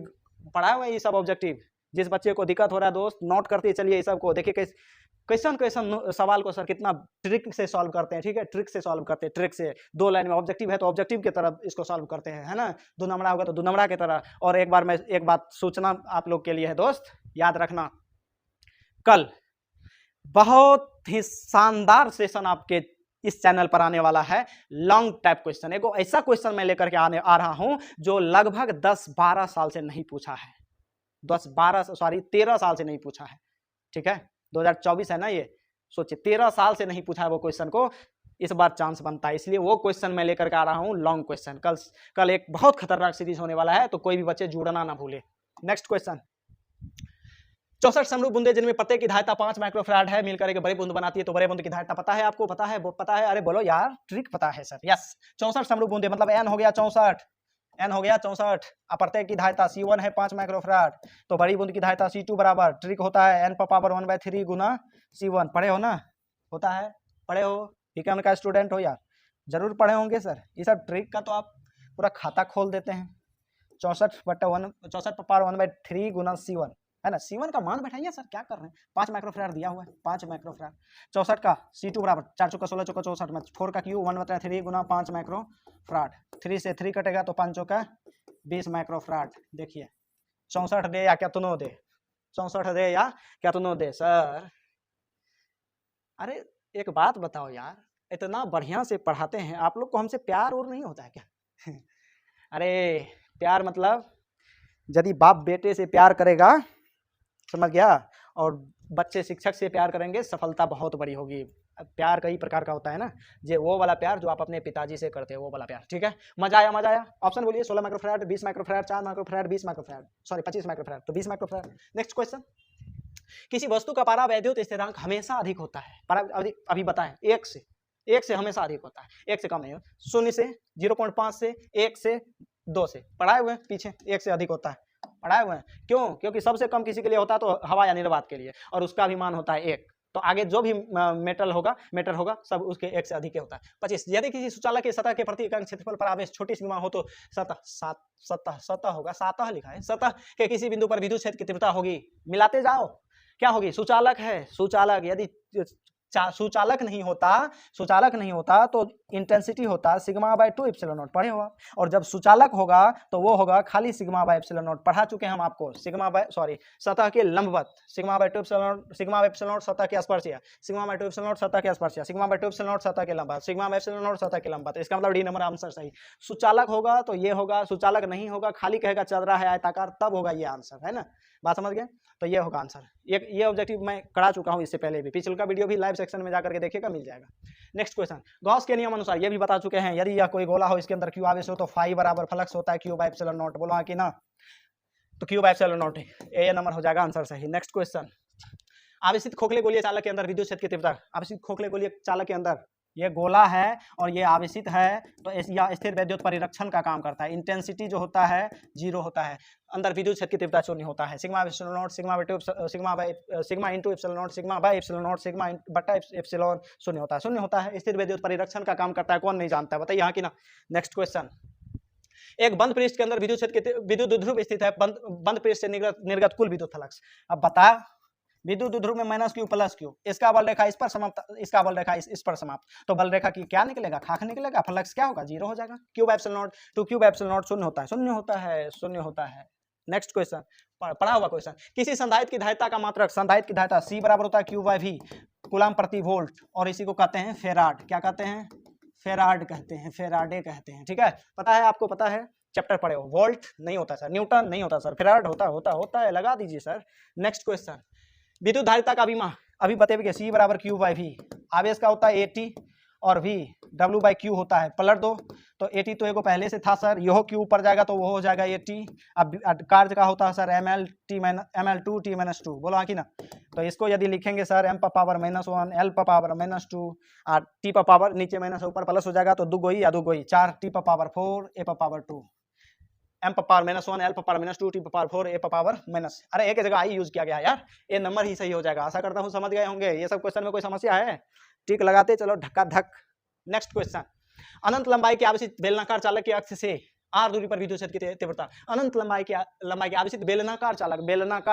पढ़ा हुआ ये सब ऑब्जेक्टिव। जिस बच्चे को दिक्कत हो रहा है दोस्त, नोट करते चलिए ये सब को, देखिए कैसे कैसन सवाल को सर कितना ट्रिक से सॉल्व करते हैं, ठीक है, ट्रिक से सॉल्व करते हैं, ट्रिक से। 2 लाइन में ऑब्जेक्टिव है तो ऑब्जेक्टिव की तरफ इसको सॉल्व करते हैं, है ना। 2 नंबरा होगा तो 2 नंबरा की तरह। और एक बार मैं एक बात सूचना आप लोग के लिए है दोस्त, याद रखना, कल बहुत ही शानदार सेशन आपके इस चैनल पर आने वाला है, लॉन्ग टाइप क्वेश्चन। एक ऐसा क्वेश्चन मैं लेकर के आ रहा हूं जो लगभग 10-12 साल से नहीं पूछा है, 13 साल से नहीं पूछा है, ठीक है। 2024 है ना, ये सोचिए 13 साल से नहीं पूछा है वो क्वेश्चन को, इस बार चांस बनता है, इसलिए वो क्वेश्चन मैं लेकर के आ रहा हूं, लॉन्ग क्वेश्चन। कल एक बहुत खतरनाक सीरीज होने वाला है, तो कोई भी बच्चे जुड़ना ना भूले। नेक्स्ट क्वेश्चन, 64 समरूप बूंदे जिनमें प्रत्येक की धारिता 5 माइक्रोफैराड है, मिलकर एक बड़ी बूंद बनाती है, तो बड़े बूंद की धारिता पता है आपको, पता है, अरे बोलो यार, ट्रिक पता है सर। यस, 64 समरूप बूंदे मतलब n हो गया 64, n हो गया 64, प्रत्येक की धारिता C1 है 5 माइक्रोफैराड, तो बड़ी बूंद की धारिता C2 बराबर, ट्रिक होता है n पावर 1/3 गुना C1, पढ़े हो ना, होता है, पढ़े हो, बीकॉम का स्टूडेंट हो यार, जरूर पढ़े होंगे सर। ये सब ट्रिक का तो आप पूरा खाता खोल देते हैं। 64 पावर 1/3 गुना C1, है ना। C1 का मान बैठाइए सर, क्या कर रहे हैं, 5 माइक्रोफैराड दिया हुआ है, 5 माइक्रोफैराड। 64 का C2 बराबर 4 चौका 16 चौका 64 में 4 का Q 1/3 गुना 5 माइक्रोफैराड, 3 से 3 कटेगा तो 5 चौका 20 माइक्रोफैराड। देखिए 64 दे या क्या तुनो दे, 64 दे या क्या तुनो दे सर। अरे एक बात बताओ यार, इतना बढ़िया से पढ़ाते हैं आप लोग को, हमसे प्यार और नहीं होता है क्या? अरे प्यार मतलब यदि बाप बेटे से प्यार करेगा, समझ गया, और बच्चे शिक्षक से प्यार करेंगे, सफलता बहुत बड़ी होगी। प्यार कई प्रकार का होता है ना, ये वो वाला प्यार जो आप अपने पिताजी से करते हैं, वो वाला प्यार, ठीक है। मजा आया, मजा आया। ऑप्शन बोलिए, 16 microfarad, 20 microfarad, 4 microfarad, 20 microfarad, sorry 25 microfarad, तो 20 माइक्रोफैराड। नेक्स्ट क्वेश्चन, किसी वस्तु का परावैद्युत स्थिरांक हमेशा अधिक होता है, अभी बताएं, 1 से हमेशा अधिक होता है, 1 से कम नहीं, 0 से, 0.5 से, 1 से, 2 से, पढ़ाए हुए पीछे 1 से अधिक होता है, पढ़ाए हुए हैं। क्यों? क्योंकि सबसे कम किसी के लिए होता है तो हवा या निर्वात के लिए, और उसका भी मान होता है 1, तो आगे जो भी मेटल होगा सब उसके 1 से अधिक होता है। 25, यदि किसी सुचालक की सतह के प्रति इकाई क्षेत्रफल पर आवेश छोटी सिग्मा हो तो सतह होगा, सतह लिखा है, सतह के किसी बिंदु पर विद्युत क्षेत्र की तीव्रता होगी, मिलाते जाओ, क्या होगी, सुचालक है, सुचालक, यदि सुचालक नहीं होता तो इंटेंसिटी होता सिग्मा बाय 2 एप्सिलॉन नॉट, पढ़े हो। और जब सुचालक होगा तो वो होगा खाली सिग्मा बाय एप्सिलॉन नॉट, पढ़ा चुके हैं हम आपको, सतह के लंबवत, सिग्मा बाय 2 एप्सिलॉन नॉट सतह के स्पर्शीय, सिग्मा बाय 2 एप्सिलॉन नॉट सतह के स्पर्शीय, सिग्मा बाय 2 एप्सिलॉन नॉट सतह के लंबवत, सिग्मा बाय एप्सिलॉन नॉट सतह के लंबवत। इसका मतलब डी नंबर आंसर सही। सुचालक होगा तो ये होगा, सुचालक नहीं होगा, खाली कहेगा चल रहा है आयताकार, तब होगा ये आंसर, है ना, बात समझ गए। तो ये होगा आंसर। ये ऑब्जेक्टिव मैं करा चुका हूं इससे पहले भी, पिछले वीडियो भी लाइव सेक्शन में जाकर के देखिएगा, मिल जाएगा। नेक्स्ट क्वेश्चन, गॉस के नियम अनुसार, ये भी बता चुके हैं, यदि यह कोई गोला हो, इसके अंदर Q आवेश हो तो फाई बराबर फ्लक्स होता है Q बाय एप्सिलॉन नॉट, बोलो हाँ कि ना। तो क्यू बाय एप्सिलॉन नॉट है, ये नंबर हो जाएगा आंसर सही। नेक्स्ट क्वेश्चन, आवेशित खोखले गोलीय चालक के अंदर विद्युत क्षेत्र की तीव्रता, आवेशित खोखले गोलीय चालक के अंदर ये गोला है और ये आवेशित है, तो यह स्थिर वैद्युत परिरक्षण का काम करता है। इंटेंसिटी जो होता है 0 होता है, अंदर विद्युत क्षेत्र की तीव्रता 0 होता है। Sigma epsilon not, sigma into epsilon not, sigma by epsilon not, sigma बटा एप्सिलॉन 0 होता है, 0 होता है। स्थिर वैद्युत परिरक्षण का काम करता है, कौन नहीं जानता है, बताइए यहाँ की ना। नेक्स्ट क्वेश्चन, एक बंद पृष्ठ के अंदर विद्युत क्षेत्र के विद्युत ध्रुव स्थित है, बंद पृष्ठ से निर्गत कुल विद्युत फ्लक्स। अब बता, विद्युत ध्रुव में माइनस क्यू प्लस क्यू, इसका बल रेखा इस पर समाप्त, इसका बल रेखा इस पर समाप्त, तो बल रेखा की क्या निकलेगा, खाक निकलेगा, फ्लक्स क्या होगा, 0 हो जाएगा। क्यू बाय एप्सिलॉन नॉट, तो क्यू बाय एप्सिलॉन नॉट 0 होता है, 0 होता है, 0 होता है। नेक्स्ट क्वेश्चन, पढ़ा हुआ क्वेश्चन, किसी संधारित्र की धारिता का मात्रक, संधारित्र की धारिता C बराबर होता है क्यू बाय V कूलम प्रति वोल्ट, और इसी को कहते हैं फेराड। क्या कहते हैं, फेराड कहते हैं, फेराडे कहते हैं, ठीक है। पता है आपको, पता है, चैप्टर पढ़े हो। वोल्ट नहीं होता सर, न्यूटन नहीं होता सर, फेराड होता है, लगा दीजिए सर। नेक्स्ट क्वेश्चन, विद्युत धारिता का विमा अभी बताइए, C बराबर क्यू बाय V, आवेश का होता है AT और V W बाई क्यू होता है, पलट दो तो AT तो एगो पहले से था सर, यह क्यू ऊपर जाएगा तो वो हो जाएगा AT। अब कार्य का होता है सर ML2T - 2, बोलो हाँ कि ना। तो इसको यदि लिखेंगे sir m power -1 L power -2 और T पावर नीचे माइनस ऊपर प्लस हो जाएगा, तो दुगोई या दुगोई 4 T power 4 A power 2, m power -1 L power -2 T power 4 A power minus, अरे एक जगह आई यूज किया गया यार, ये नंबर ही सही हो जाएगा। आशा करता हूँ समझ गए होंगे। ये सब क्वेश्चन में कोई समस्या है, टिक लगाते चलो धक्का धक। नेक्स्ट क्वेश्चन, अनंत लंबाई के आवेशित बेलनाकार चालक के अक्ष से r दूरी पर विद्युत क्षेत्र की तीव्रता, अनंत लंबाई के आवेशित बेलनाकार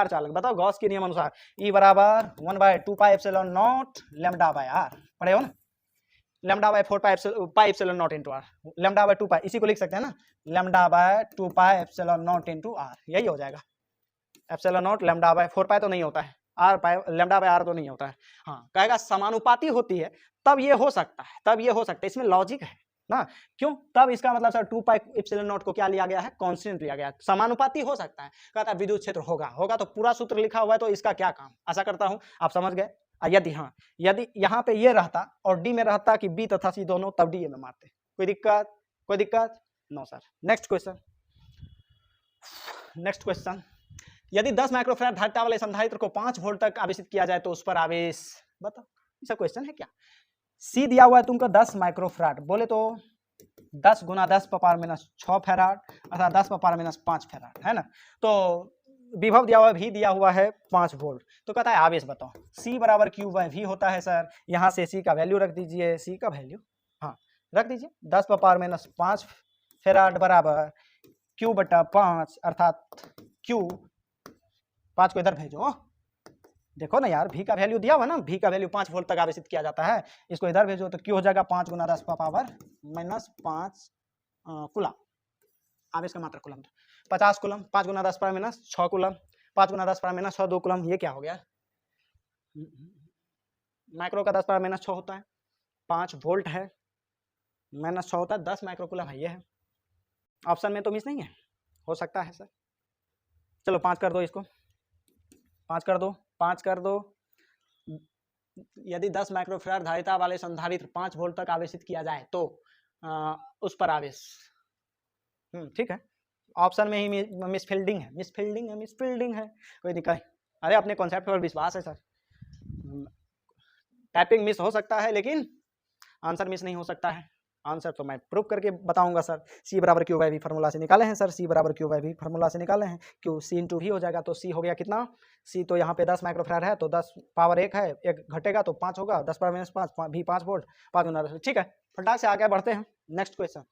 चालक, बताओ गॉस के नियम अनुसार E बराबर 1/2 पाई epsilon not lambda by r, पढ़े हो ना, lambda by 4 pi epsilon not into r, lambda by 2 पाई, इसी को लिख सकते हैं ना, lambda by 2 pi epsilon not into r, यही हो जाएगा। एप्सिलॉन नॉट लैम्डा बाय 4 पाई तो नहीं होता है, r pi lambda by r तो नहीं होता है। हाँ कहेगा समानुपाती होती है तब ये हो सकता है, तब ये हो सकता है, इसमें लॉजिक है ना, क्यों, तब इसका मतलब सर 2 पाई एप्सिलॉन नॉट को क्या लिया गया है, कांस्टेंट लिया गया है। समानुपाती हो सकता है, कहता है विद्युत क्षेत्र होगा तो पूरा सूत्र लिखा हुआ है, तो इसका क्या काम, आशा करता हूं आप समझ गए। यदि हाँ, यदि यहाँ पे ये रहता और डी में रहता कि बी तथा सी दोनों, तब डी में मारते, कोई दिक्कत नो सर। नेक्स्ट क्वेश्चन, यदि 10 माइक्रोफैराड धारिता वाले संधारित्र को 5 वोल्ट तक आवेशित किया जाए तो उस पर आवेश, बताओ ऐसा क्वेश्चन है क्या। सी दिया हुआ है तुमको 10 माइक्रोफैराड, बोले तो 10 × 10⁻⁶ फैराड अर्थात 10⁻⁵ फैराड है ना। तो विभव दिया हुआ है, V दिया हुआ है 5 वोल्ट, तो कहता है आवेश बताओ। C बराबर Q बाय V होता है सर, यहाँ से C का वैल्यू रख दीजिए, C का वैल्यू हाँ रख दीजिए, 10⁻⁵ फैराड बराबर Q बटा 5 अर्थात Q 5 को इधर भेजो, देखो ना यार V का वैल्यू दिया हुआ ना, V का वैल्यू 5 वोल्ट तक आवेशित किया जाता है, इसको इधर भेजो तो Q हो जाएगा 5 × 10⁻⁻5 कूलम, आवेश का मात्रा कूलम 50 कूलम, 5 × 10⁻⁶ कूलम, 5 × 10⁻⁶ 2 कूलम, ये क्या हो गया, माइक्रो का 10⁻⁶ होता है, 5 वोल्ट है, -6 होता है, 10 माइक्रो कूलम है, ये है ऑप्शन में तो मिस नहीं है, हो सकता है सर। चलो 5 कर दो, इसको 5 कर दो। यदि 10 माइक्रोफैराड धारिता वाले संधारित्र 5 वोल्ट तक आवेशित किया जाए तो उस पर आवेश, ठीक है, ऑप्शन में ही मिसफील्डिंग है, कोई दिक्कत, अरे अपने कॉन्सेप्ट पर विश्वास है सर, टाइपिंग मिस हो सकता है लेकिन आंसर मिस नहीं हो सकता है, आंसर तो मैं प्रूव करके बताऊंगा सर। C बराबर Q बाई V फार्मूला से निकाले हैं सर, C बराबर Q बाई V फार्मूला से निकाले हैं, Q C इंटू V हो जाएगा, तो C हो गया कितना, C तो यहाँ पे 10 माइक्रोफैराड है, तो 10 पावर 1 है, 1 घटेगा तो 5 होगा, 10⁻⁵ V 5 वोल्ट, 5 × 10, ठीक है, फटाक से आगे बढ़ते हैं। नेक्स्ट क्वेश्चन,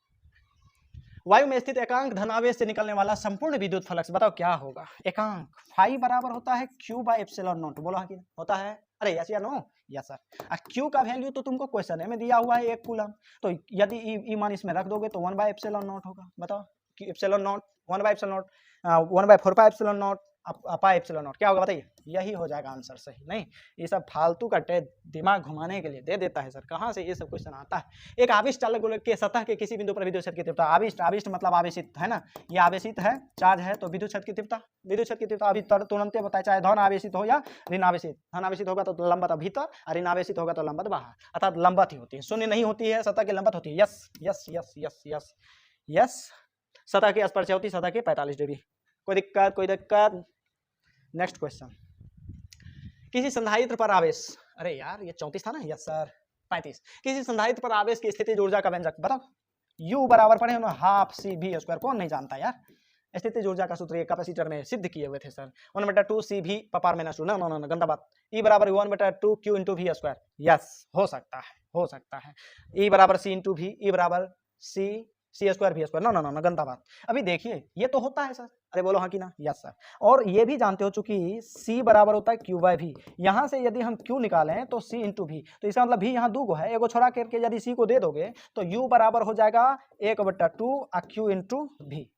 वायु में स्थित एकांक धनावेश से निकलने वाला संपूर्ण विद्युत फ्लक्स बताओ क्या होगा। एकांक फाई बराबर होता है Q बाय एप्सिलॉन नॉट, बोलो हाँ होता है, अरे यस या नो, यस सर। Q का वैल्यू तो तुमको क्वेश्चन में दिया हुआ है 1 कूलम, तो यदि ई मान इसमें रख दोगे तो 1/ε0 होगा, बताओ कि epsilon naught 1/ε0 1/4 pi epsilon naught pi epsilon naught क्या होगा, बताइए, यही हो जाएगा आंसर सही। नहीं ये सब फालतू का दिमाग घुमाने के लिए दे देता है सर, कहाँ से ये सब क्वेश्चन आता है। एक आवेश चालक गोलक के सतह के किसी बिंदु पर विद्युत क्षेत्र की तीव्रता, आवेश मतलब आवेशित है ना, ये आवेशित है, चार्ज है, तो विद्युत क्षेत्र की तीव्रता अभी तुरंत बताया, चाहे धन आवेशित हो या ऋण आवेशित, धन आवेशित होगा तो लंबत भीतर और ऋण आवेशित होगा तो लंबत बाहर, अर्थात लंबत ही होती है, शून्य नहीं होती है, सतह की लंबत होती है। Yes yes yes yes yes yes, सतह की स्पर्श होती, सतह के 45 डिग्री, कोई दिक्कत, कोई दिक्कत। नेक्स्ट क्वेश्चन, किसी संधारित्र पर आवेश, अरे यार ये 34 था ना, यस सर 35, किसी संधारित्र पर आवेश की स्थिति ऊर्जा का व्यंजक बताओ। U बराबर पढ़े हो हाफ सी भी स्क्वायर, कौन नहीं जानता यार। स्थिति ऊर्जा का सूत्र कैपेसिटर में सिद्ध किए हुए थे सर, 1/2 सी भी पावर माइनस 2, ना गंदा बात। E बराबर 1/2 Q into V square, yes हो सकता है, हो सकता है। E बराबर सी इंटू वी, E बराबर सी स्क्वायर भी स्क्वायर, ना गंदा बात। अभी देखिए ये तो होता है सर, अरे बोलो हाँ कि ना, यस सर। और ये भी जानते हो चूंकि C बराबर होता है Q बाय भी, यहाँ से यदि हम Q निकालें तो C इंटू भी, तो इसका मतलब भी यहाँ दो गो है, एगो छोड़ा करके यदि C को दे दोगे तो U बराबर हो जाएगा 1/2 Q इंटू भी,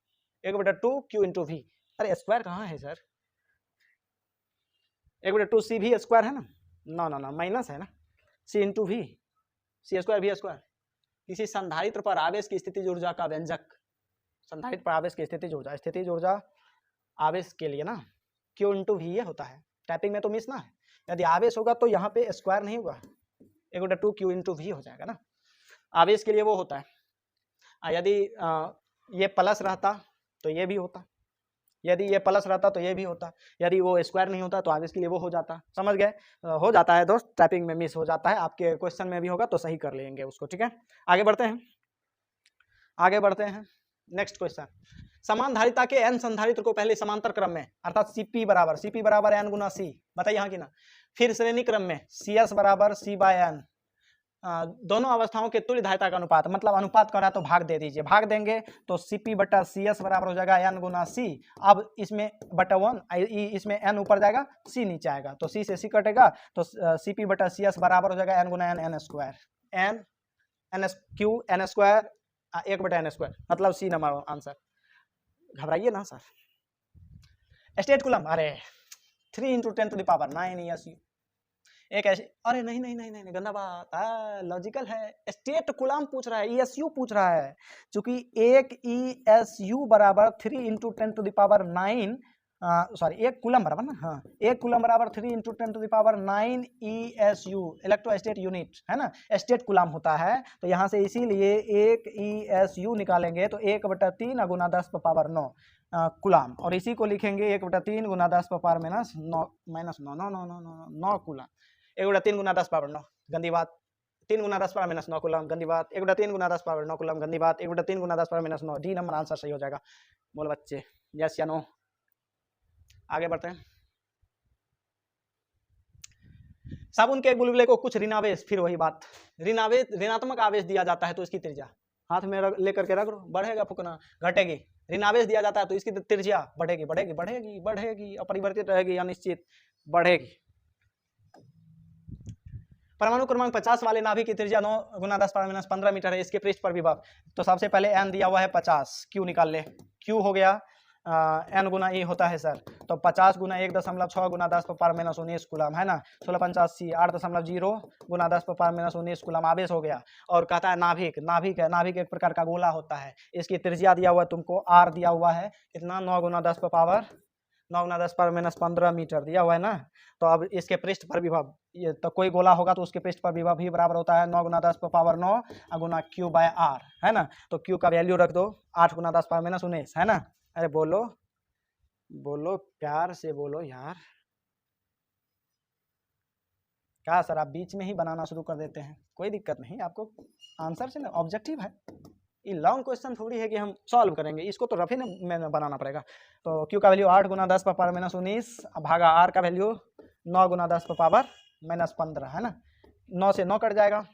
1/2 Q इंटू भी। अरे स्क्वायर कहाँ है सर, 1/2 C भी स्क्वायर है ना, ना माइनस है ना, C इंटू भी, C स्क्वायर भी स्क्वायर। किसी संधारित्र पर आवेश की स्थिति ऊर्जा का व्यंजक, संधारित्र पर आवेश की स्थिति ऊर्जा आवेश के लिए ना Q इंटू भी ये होता है। टाइपिंग में तो मिस ना है, यदि आवेश होगा तो यहाँ पे स्क्वायर नहीं होगा, 1/2 Q इंटू भी हो जाएगा ना, आवेश के लिए वो होता है। यदि ये प्लस रहता तो ये भी होता, यदि ये प्लस रहता तो ये भी होता, यदि वो स्क्वायर नहीं होता तो आवेश के लिए वो हो जाता। समझ गए, हो जाता है दोस्त, टाइपिंग में मिस हो जाता है, आपके क्वेश्चन में भी होगा तो सही कर लेंगे उसको, ठीक है। आगे बढ़ते हैं, आगे बढ़ते हैं। नेक्स्ट क्वेश्चन, समान धारिता के n संधारित्र को पहले समांतर क्रम में अर्थात Cp बराबर n गुना C, बताइए हाँ कि ना, फिर श्रेणी क्रम में Cs बराबर C बाय n, दोनों अवस्थाओं के तुल्य धारिता का अनुपात, मतलब अनुपात कर रहा है तो भाग दे दीजिए, भाग देंगे तो Cp बटा Cs बराबर हो जाएगा n गुना C। अब इसमें बटा 1, इसमें n ऊपर जाएगा C नीचे आएगा, तो C से C कटेगा तो Cp बटा Cs बराबर हो जाएगा n गुना n square, n Q n square 1/n square, मतलब C नंबर आंसर। घबराइए ना सर। स्टेट कूलम, अरे 3 × 10⁻⁹ ESU, एक ऐसी, अरे नहीं गंदा बात, लॉजिकल है, स्टेट कूलम पूछ रहा है, ESU पूछ रहा है, चूंकि एक ESU बराबर 3 × 10⁹, सॉरी एक कूलम बराबर ना, हाँ एक कूलम बराबर 3 × 10⁹ ESU इलेक्ट्रोस्टेट यूनिट है ना, स्टेट कूलम होता है। तो यहाँ से इसीलिए एक ESU निकालेंगे तो 1/3 × 10⁻9 कूलम, और इसी को लिखेंगे 1/3 × 10⁻⁻9 9 कूलम, 1/3 × 10⁻9 गंदी बात, 3 × 10⁻⁹ कूलम गंदी बात, 1/3 × 10⁻9 कूलम गंदी बात, 1/3 × 10⁻9, डी नंबर आंसर सही हो जाएगा। बोलो बच्चे यस या नो। आगे बढ़ते हैं, साबुन के बुलबुले को कुछ ऋणावेश, फिर वही बात, ऋणात्मक आवेश दिया जाता है तो इसकी त्रिज्या हाथ में लेकर के रख लो, बढ़ेगा फुकना घटेगी, ऋणावेश दिया जाता है तो इसकी त्रिज्या बढ़ेगी, अपरिवर्तित रहेगी, अनिश्चित बढ़ेगी। परमाणु क्रमांक 50 वाले नाभिक की त्रिज्या 9 × 10⁻15 मीटर है, इसके पृष्ठ पर विभव, तो सबसे पहले n दिया हुआ है 50, q निकाल ले, q हो गया n गुना e होता है सर, तो 50 × 1.6 × 10⁻19 कूलम है ना, 1650 C 8.0 × 10⁻19 कूलम आवेश हो गया। और कहता है नाभिक है, नाभिक एक प्रकार का गोला होता है, इसकी त्रिज्या दिया हुआ है तुमको r दिया हुआ है कितना, 9 × 10⁻15 मीटर दिया हुआ है ना। तो अब इसके पृष्ठ पर विभव, ये तो कोई गोला होगा तो उसके पृष्ठ पर विभव भी बराबर होता है 9 × 10⁻9 गुना q बाय r है ना, तो q का वैल्यू रख दो 8 × 10⁻19 है ना। अरे बोलो प्यार से बोलो यार, क्या सर आप बीच में ही बनाना शुरू कर देते हैं, कोई दिक्कत नहीं, आपको आंसर से ना ऑब्जेक्टिव है, ये लॉन्ग क्वेश्चन थोड़ी है कि हम सॉल्व करेंगे, इसको तो रफे में बनाना पड़ेगा। तो q का वैल्यू 8 × 10⁻19 भागा r का वैल्यू 9 × 10⁻15 है ना, 9 से 9 कट जाएगा,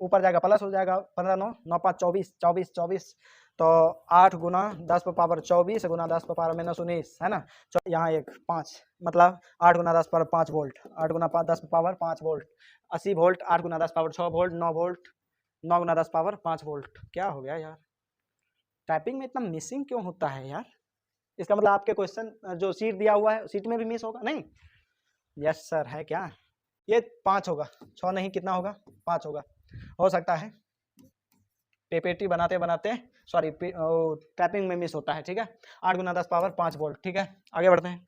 ऊपर जाएगा प्लस हो जाएगा, 15 9 9 5 24, तो 8 × 10⁻24 × 10⁻19 है ना, यहाँ एक 5, मतलब 8 × 10⁻5 volt, 8 × 10⁻5 volt, 80 volt, 8 × 10⁻6 volt, 9 volt, 9 × 10⁻5 volt. क्या हो गया यार, टाइपिंग में इतना मिसिंग क्यों होता है यार, इसका मतलब आपके क्वेश्चन जो सीट दिया हुआ है सीट में भी मिस होगा नहीं, यस सर है क्या, ये 5 होगा, 6 नहीं कितना होगा 5 होगा, हो सकता है पीपीटी बनाते सॉरी टाइपिंग में मिस होता है, ठीक है। 8 × 10⁻5 वोल्ट, ठीक है। आगे बढ़ते हैं,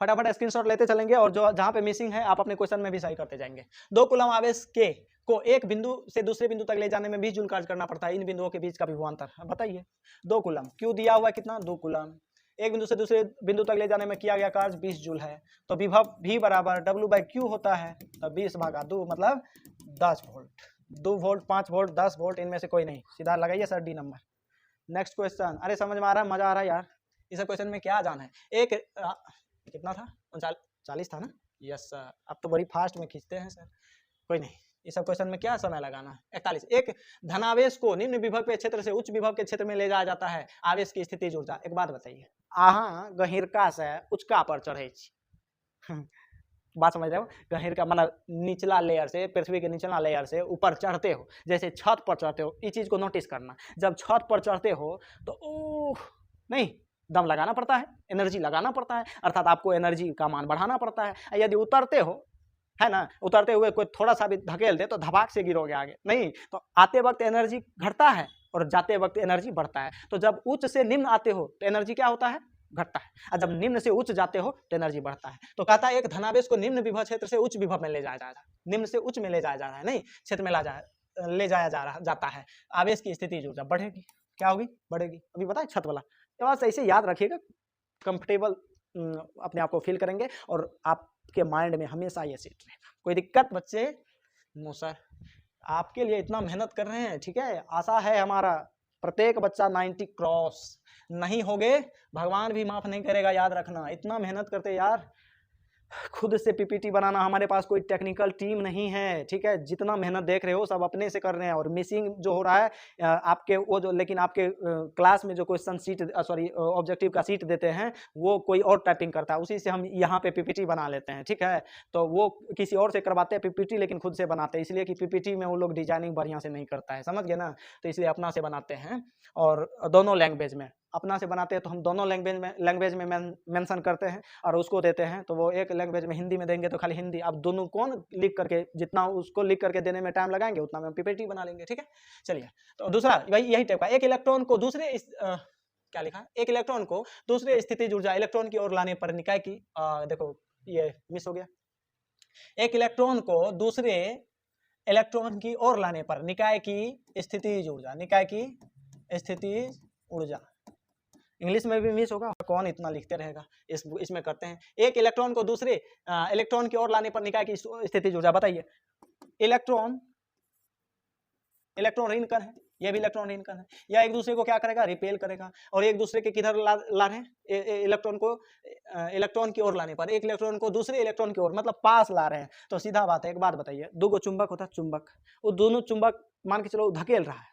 फटाफट स्क्रीनशॉट लेते चलेंगे और जो जहाँ पे मिसिंग है आप अपने क्वेश्चन में भी सही करते जाएंगे। 2 कूलम आवेश के को एक बिंदु से दूसरे बिंदु तक ले जाने में 20 जूल कार्य करना पड़ता है, इन बिंदुओं के बीच का विभवांतर बताइए। 2 कूलम, क्यू दिया हुआ है कितना 2 कूलम, एक बिंदु से दूसरे बिंदु तक ले जाने में किया गया कार्य 20 जूल है। तो विभव V बराबर W/Q होता है, तो 20/2 मतलब 10 वोल्ट। 2 वोल्ट, 5 वोल्ट, 10 वोल्ट, इनमें से कोई नहीं, सीधा लगाइए sir D number. Next question, अरे समझ में आ रहा है, मजा आ रहा है यार। इस क्वेश्चन में क्या जाना है, एक कितना था, 40 था ना, यस सर। अब तो बड़ी फास्ट में खींचते हैं सर, कोई नहीं। इस सब क्वेश्चन में क्या समय लगाना है, 41। एक धनावेश को निम्न विभव के क्षेत्र से उच्च विभव के क्षेत्र में ले जाया जाता है, आवेश की स्थिति ऊर्जा। एक बात बताइए, अहाँ गहिरका से उच्चका पर चढ़े छी बात समझ रहे हो, गहिरका मतलब निचला लेयर से, पृथ्वी के निचला लेयर से ऊपर चढ़ते हो, जैसे छत पर चढ़ते हो। इस चीज को नोटिस करना, जब छत पर चढ़ते हो तो नहीं, दम लगाना पड़ता है, एनर्जी लगाना पड़ता है, अर्थात आपको एनर्जी का मान बढ़ाना पड़ता है। यदि उतरते हो, है ना, उतरते हुए कोई थोड़ा सा भी धकेल दे तो धपाक से गिरोगे आगे, नहीं तो आते वक्त एनर्जी घटता है और जाते वक्त एनर्जी बढ़ता है। तो जब उच्च से निम्न आते हो तो एनर्जी क्या होता है, घटता है, और जब निम्न से उच्च जाते हो तो एनर्जी बढ़ता है। तो कहता है एक धनावेश को निम्न विभव क्षेत्र से उच्च विभव में ले जाया जाता है, निम्न से उच्च में ले जाया जा रहा है, नहीं क्षेत्र में ले जाया जाता है, आवेश की स्थिति ऊर्जा बढ़ेगी। क्या होगी, बढ़ेगी। अभी बताए छत वाला, तो बस ऐसे याद रखिएगा, कंफर्टेबल अपने आप को फील करेंगे और आपके माइंड में हमेशा ये सेट रहेगा। कोई दिक्कत बच्चे? नो सर, आपके लिए इतना मेहनत कर रहे हैं, ठीक है, आशा है हमारा प्रत्येक बच्चा 90 क्रॉस नहीं होगे, भगवान भी माफ नहीं करेगा, याद रखना। इतना मेहनत करते यार, खुद से पीपीटी बनाना, हमारे पास कोई टेक्निकल टीम नहीं है, ठीक है। जितना मेहनत देख रहे हो सब अपने से कर रहे हैं, और मिसिंग जो हो रहा है आपके वो जो, लेकिन आपके क्लास में जो क्वेश्चन सीट सॉरी ऑब्जेक्टिव का सीट देते हैं वो कोई और टाइपिंग करता है, उसी से हम यहाँ पे पीपीटी बना लेते हैं, ठीक है। तो वो किसी और से करवाते हैं पीपीटी, लेकिन खुद से बनाते हैं, इसलिए कि पीपीटी में वो लोग डिजाइनिंग बढ़िया से नहीं करता है, समझ गए ना। तो इसलिए अपना से बनाते हैं, और दोनों लैंग्वेज में अपना से बनाते हैं। तो हम दोनों लैंग्वेज में मेंशन करते हैं और उसको देते हैं। तो वो एक लैंग्वेज में हिंदी में देंगे तो खाली हिंदी, अब दोनों कौन लिख करके, जितना उसको लिख करके देने में टाइम लगाएंगे उतना में हम पीपीटी बना लेंगे, ठीक है। चलिए, तो दूसरा भाई यही टाइप का, एक इलेक्ट्रॉन को दूसरे क्या लिखा, एक इलेक्ट्रॉन को दूसरे स्थितिज ऊर्जा इलेक्ट्रॉन की ओर लाने पर निकाय की देखो ये मिस हो गया, एक इलेक्ट्रॉन को दूसरे इलेक्ट्रॉन की ओर लाने पर निकाय की स्थितिज ऊर्जा, निकाय की स्थितिज ऊर्जा, इंग्लिश में भी मिस होगा, कौन इतना लिखते रहेगा। इसमें करते हैं, एक इलेक्ट्रॉन को दूसरे इलेक्ट्रॉन की ओर लाने पर निकाय की स्थितिज ऊर्जा। बताइए, इलेक्ट्रॉन ऋण कण है, ये भी इलेक्ट्रॉन ऋण कण है, या एक दूसरे को क्या करेगा, रिपेल करेगा, और एक दूसरे के किधर ला रहे हैं, इलेक्ट्रॉन को इलेक्ट्रॉन की ओर लाने पर, एक इलेक्ट्रॉन को दूसरे इलेक्ट्रॉन की ओर, मतलब पास ला रहे हैं। तो सीधा बात है, एक बात बताइए, दो गो चुंबक होता है, चुंबक, वो दोनों चुंबक मान के चलो धकेल रहा है,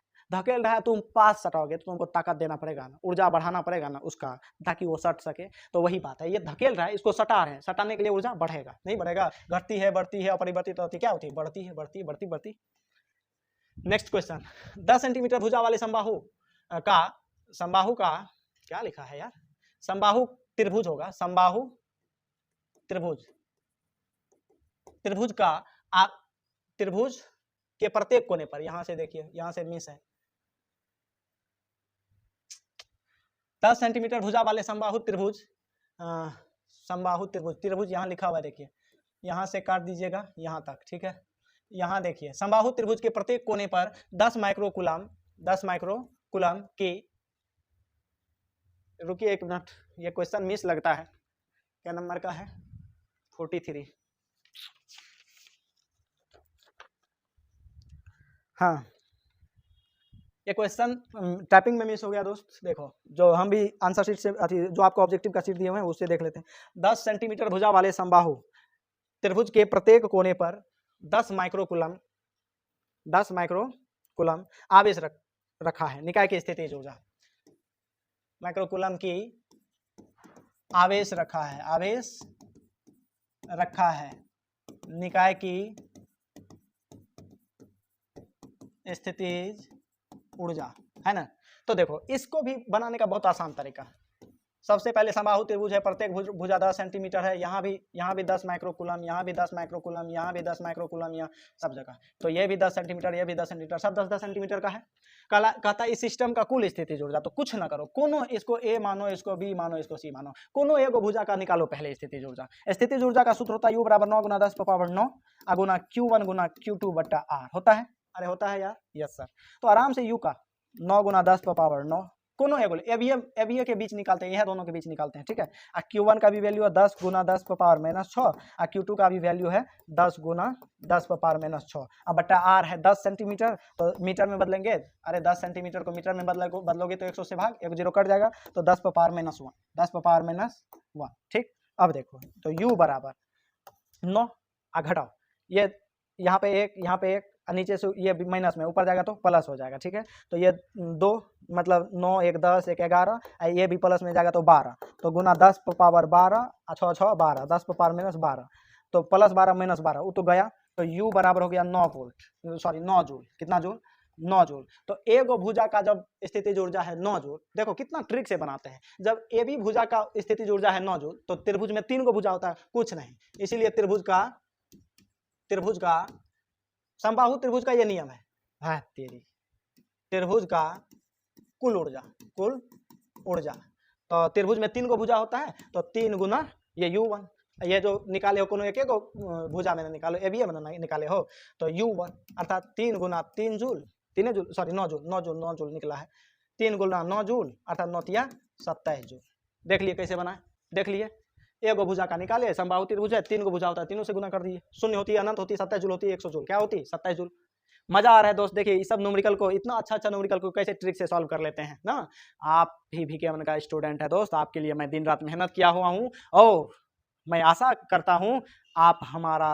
तुम पास सटाओगे तो तुमको ताकत देना पड़ेगा ना, ऊर्जा बढ़ाना पड़ेगा ना उसका, ताकि वो सट सके। तो वही बात है, ये धकेल रहा है, इसको सटा रहे हैं, सटाने के लिए ऊर्जा बढ़ेगा, नहीं बढ़ेगा, घटती है, बढ़ती है, अपरिवर्तित होती, क्या होती है, बढ़ती है, बढ़ती। नेक्स्ट क्वेश्चन, 10 सेंटीमीटर भुजा वाले समबाहु का क्या लिखा है यार, समबाहु त्रिभुज होगा, समबाहु त्रिभुज का त्रिभुज के प्रत्येक कोने पर, यहां से देखिए, यहां से मिस है, 10 सेंटीमीटर भुजा वाले समबाहु त्रिभुज, त्रिभुज यहाँ लिखा हुआ है, देखिए यहाँ से काट दीजिएगा यहाँ तक, ठीक है। यहाँ देखिए, समबाहु त्रिभुज के प्रत्येक कोने पर 10 माइक्रोकूलम की, रुकिए एक मिनट, ये क्वेश्चन मिस लगता है, क्या नंबर का है, 43, हाँ ये क्वेश्चन टाइपिंग में मिस हो गया दोस्त। देखो, जो हम भी आंसर शीट से, जो आपको ऑब्जेक्टिव का शीट दिए हुए हैं उससे देख लेते हैं। 10 सेंटीमीटर भुजा वाले समबाहु त्रिभुज के प्रत्येक कोने पर 10 माइक्रोकूलम आवेश रखा है, निकाय की स्थितिज ऊर्जा, माइक्रोकूलम की आवेश रखा है, निकाय की स्थितिज ऊर्जा, है ना। तो देखो, इसको भी बनाने का बहुत आसान तरीका, सबसे पहले समबाहु त्रिभुज है, प्रत्येक भुजा 10 सेंटीमीटर है, यहाँ भी 10 माइक्रोकूलम, यहाँ भी 10 माइक्रोकूलम, यहाँ भी 10 माइक्रोकूलम, यहाँ सब जगह, तो ये भी 10 सेंटीमीटर, ये भी 10 सेंटीमीटर, सब 10-10 सेंटीमीटर का है। कहता इस सिस्टम का कुल स्थितिज ऊर्जा, तो कुछ ना करो, कोनो इसको ए मानो, इसको बी मानो, इसको सी मानो, कोनो एगो भुजा का निकालो पहले स्थितिज ऊर्जा। स्थितिज ऊर्जा का सूत्र होता है U बराबर 9 × 10⁻9 गुना Q1 गुना Q2/R होता है, अरे होता है यार, यस सर। तो आराम से U का 9 × 10⁻9 कोनो एगो एबीए के बीच निकालते हैं, यह दोनों के बीच निकालते हैं, ठीक है। और Q1 का भी वैल्यू है 10 गुना 10 पर पावर माइनस 6 और Q2 का भी वैल्यू है 10 गुना 10 पर पावर माइनस 6। अब बट्टा आर है 10 सेंटीमीटर, तो मीटर में बदलेंगे, अरे 10 सेंटीमीटर को मीटर में बदलोगे तो 100 से भाग, एक जीरो कट जाएगा, तो 10 पर पावर माइनस 1, 10 पर पावर माइनस 1, ठीक। अब देखो तो U बराबर 9 घटाओ, ये यहाँ पे एक नीचे से ये माइनस में ऊपर जाएगा तो प्लस हो जाएगा, ठीक है। तो ये 2 मतलब 9 1 10 1 11, ये भी प्लस में जाएगा तो 12, तो गुना 10 पर पावर 12 6 6 12, 10 पर पावर माइनस 12, तो प्लस 12 माइनस 12 वो तो गया, तो U बराबर हो गया 9 वोल्ट, सॉरी 9 जूल। कितना जूल? 9 जूल। तो एगो भुजा का जब स्थितिज ऊर्जा है 9 जूल, देखो कितना ट्रिक से बनाते हैं। जब ए बी भुजा का स्थितिज ऊर्जा है 9 जूल, तो त्रिभुज में 3 गो भुजा होता है, कुछ नहीं, इसीलिए त्रिभुज का समबाहु त्रिभुज का ये नियम है तेरी त्रिभुज का कुल ऊर्जा, तो त्रिभुज में 3 गो भुजा होता है, तो 3 गुना ये U1, ये जो निकाले हो कोनो एक गो भुजा में निकालो, ए बी में निकाले हो, तो U1 अर्थात 3 गुना 3 जूल, 9 जूल निकला है, 3 गुना 9 जूल अर्थात 9 तिया 27 जूल। देख लिए कैसे बना है, देख लिए, एगो भुजा का निकाले, समबाहु त्रिभुज है, 3 गो भुजा होता है, तीनों से गुना कर दिए, शून्य होती है, अनंत होती है, 27 जूल होती है, 100 जूल क्या होती है? 27 जूल। मजा आ रहा है दोस्त, देखिए इस सब न्यूमेरिकल को, इतना अच्छा न्यूमेरिकल को कैसे ट्रिक से सॉल्व कर लेते हैं ना। आप भी के मन का स्टूडेंट है दोस्त, आपके लिए मैं दिन रात मेहनत किया हुआ हूँ, और मैं आशा करता हूँ आप हमारा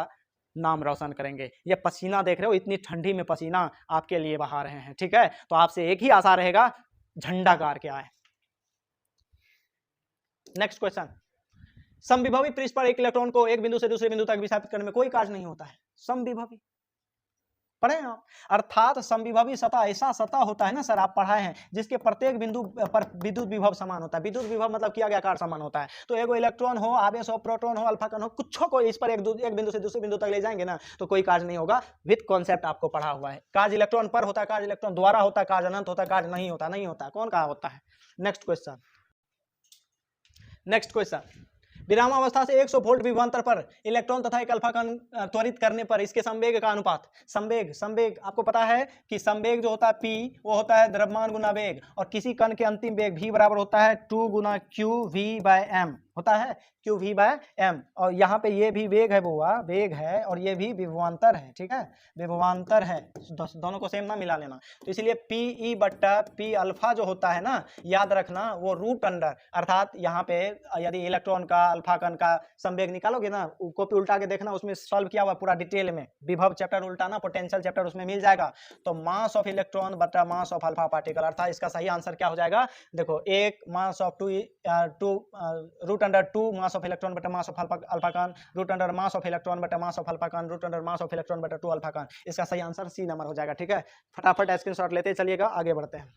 नाम रोशन करेंगे। ये पसीना देख रहे हो, इतनी ठंडी में पसीना आपके लिए बहा रहे हैं, ठीक है। तो आपसे एक ही आशा रहेगा, झंडा गाड़ के आए। नेक्स्ट क्वेश्चन, समविभवी पृष्ठ पर एक इलेक्ट्रॉन को एक बिंदु से दूसरे बिंदु तक विस्थापित करने में कोई कार्य नहीं होता है। समविभवी पढ़े आप, अर्थात समविभवी सतह ऐसा सतह होता है ना सर, आप पढ़ाए हैं, जिसके प्रत्येक बिंदु पर विद्युत विभव समान होता है। विद्युत विभव मतलब किया गया कार्य समान होता है। तो एगो इलेक्ट्रॉन हो, आवेश हो, प्रोटॉन हो, अल्फा कण हो, कुछ को इस पर एक बिंदु से दूसरे बिंदु तक ले जाएंगे ना, तो कोई कार्य नहीं होगा। विथ कॉन्सेप्ट आपको पढ़ा हुआ है। कार्य इलेक्ट्रॉन पर होता है, कार्य इलेक्ट्रॉन द्वारा होता है, कार्य अनंत होता है, कार्य नहीं होता। कौन कहा होता है? नेक्स्ट क्वेश्चन, विरामावस्था से 100 वोल्ट विभवांतर पर इलेक्ट्रॉन तथा एक अल्फा कण त्वरित करने पर इसके संवेग का अनुपात, संवेग आपको पता है कि संवेग जो होता है P, वो होता है द्रव्यमान गुना वेग, और किसी कण के अंतिम वेग V बराबर होता है 2 गुना QV/m होता है, QV/m। और यहाँ पे ये भी वेग है, वेग है, और ये भी विभवांतर है, ठीक है, विभवांतर है, दोनों को सेम ना मिला लेना। तो इसलिए PE बट्टा P अल्फा जो होता है ना, याद रखना, वो रूट अंडर, अर्थात यहाँ पे यदि इलेक्ट्रॉन का अल्फा कण का संवेग निकालोगे ना, कॉपी उल्टा के देखना, उसमें सॉल्व किया हुआ पूरा डिटेल में, विभव चैप्टर उल्टाना, पोटेंशियल चैप्टर उसमें मिल जाएगा। तो मास ऑफ इलेक्ट्रॉन बटा मास ऑफ अल्फा पार्टिकल, अर्थात इसका सही आंसर क्या हो जाएगा? देखो, एक mass of 2 root under 2 mass of electron बटा मास ऑफ अल्फा कण, root under mass of electron बटा मास ऑफ अल्फा कण, root under mass of electron बटा 2 अल्फा कण। इसका सही आंसर सी नंबर हो जाएगा, ठीक है। फटाफट स्क्रीनशॉट लेते चलिएगा, आगे बढ़ते हैं।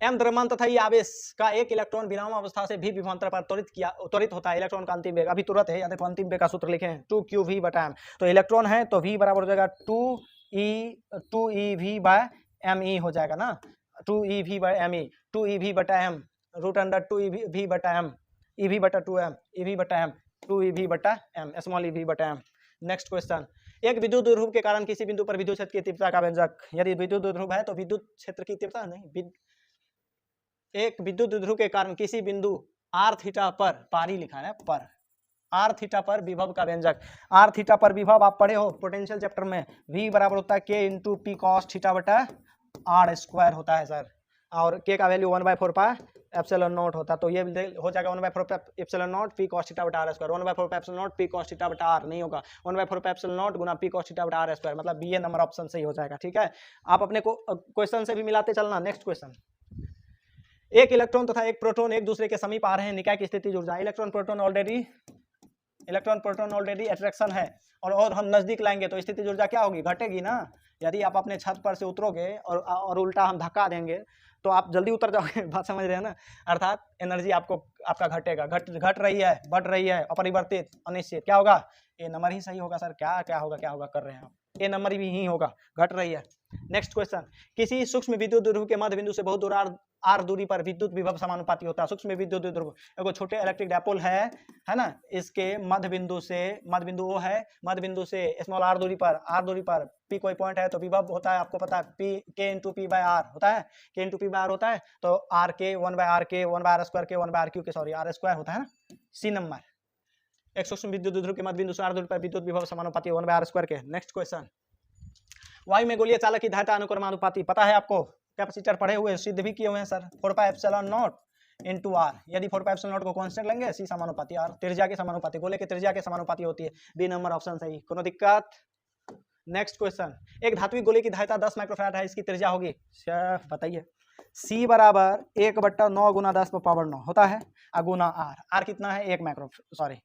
M द्रव्यमान तथा ये आवेश का एक इलेक्ट्रॉन विराम अवस्था से भी विभवांतर पर त्वरित होता है। इलेक्ट्रॉन का अंतिम वेग अभी तुरंत है, या देखो अंतिम वेग का सूत्र लिखे हैं 2qv/m। तो इलेक्ट्रॉन है तो V बराबर हो जाएगा 2eV/me हो जाएगा ना, 2eV/me, 2eV/m, root under 2eV/m, eV/2m, eV/m, 2eV/m, small eV/m। Next question, एक विद्युत ध्रुव के कारण किसी बिंदु पर विद्युत क्षेत्र की तीव्रता का व्यंजक। यदि विद्युत ध्रुव है तो विद्युत क्षेत्र की तीव्रता नहीं, एक विद्युत ध्रुव के कारण किसी बिंदु r थीटा पर, पारी लिखा है पर, r थीटा पर विभव का व्यंजक। r थीटा पर विभव आप पढ़े हो पोटेंशियल चैप्टर में, V बराबर होता है K into P cos theta बटा R स्क्वायर होता है सर, और K का वैल्यू 1/4 पाई एप्सिलॉन नॉट होता है। तो ये हो जाएगा 1/4 epsilon not P cos theta बटा R square, 1/4 epsilon not P cos theta बटा R नहीं होगा, 1/4 epsilon not Guna P cos theta बटा R स्क्वायर, मतलब B नंबर ऑप्शन सही हो जाएगा, ठीक है। आप अपने को क्वेश्चन से भी मिलाते चलना। नेक्स्ट क्वेश्चन, एक इलेक्ट्रॉन तथा एक प्रोटॉन एक दूसरे के समीप आ रहे हैं, निकाय की स्थिति ऊर्जा। इलेक्ट्रॉन प्रोटॉन ऑलरेडी अट्रैक्शन है, और हम नजदीक लाएंगे तो स्थिति ऊर्जा क्या होगी? घटेगी ना। यदि आप अपने छत पर से उतरोगे और उल्टा हम धक्का देंगे तो आप जल्दी उतर जाओगे, बात समझ रहे हैं ना। अर्थात एनर्जी आपका घटेगा, घट रही है, बढ़ रही है, अपरिवर्तित, अनिश्चित, क्या होगा? ये नंबर ही सही होगा सर। क्या होगा कर रहे हैं आप? ए नंबर भी ही होगा, घट रही है। नेक्स्ट क्वेश्चन, किसी सूक्ष्म विद्युत ध्रुव के मध्य बिंदु से बहुत दूर आर दूरी पर विद्युत विभव समानुपाती होता है। सूक्ष्म विद्युत ध्रुव एगो छोटे इलेक्ट्रिक डायपोल है ना, इसके मध्य बिंदु वो है, मध्य बिंदु से स्मॉल आर दूरी पर पी कोई पॉइंट है तो विभव होता है, आपको पता है पी के इंटू पी बाय आर होता है, के इंटू पी बाय आर होता है, तो आर के 1 बाय आर के 1 बाय आर स्क्वायर के 1 बाय आर क्यू के सॉरी आर स्क्वायर होता है ना। सी नंबर, एक सूक्ष्म विद्युत ध्रुव के मध्य बिंदु से आर दूरी पर विद्युत विभव समानुपाती 1 बाय आर स्क्वायर के। नेक्स्ट क्वेश्चन, वायु में गोलीय चालक की धारिता अनुक्रमानुपाती पता है आपको, कैपेसिटर पढ़े हुए सिद्ध भी किए हुए हैं सर, 4πε0 इंटू आर, यदि 4πε0 को कांस्टेंट लेंगे सी समानुपाती आर, त्रिज्या के समानुपाती, गोले के त्रिज्या के समानुपाती होती है। बी नंबर ऑप्शन सही, कोनो दिक्कत। नेक्स्ट क्वेश्चन, एक धात्विक गोले की धारिता 10 माइक्रोफैराड है, इसकी त्रिज्या होगी बताइए। सी बराबर 1/9 गुना 10⁻9 होता है, गुना आर कितना है 1 माइक्रो सॉरी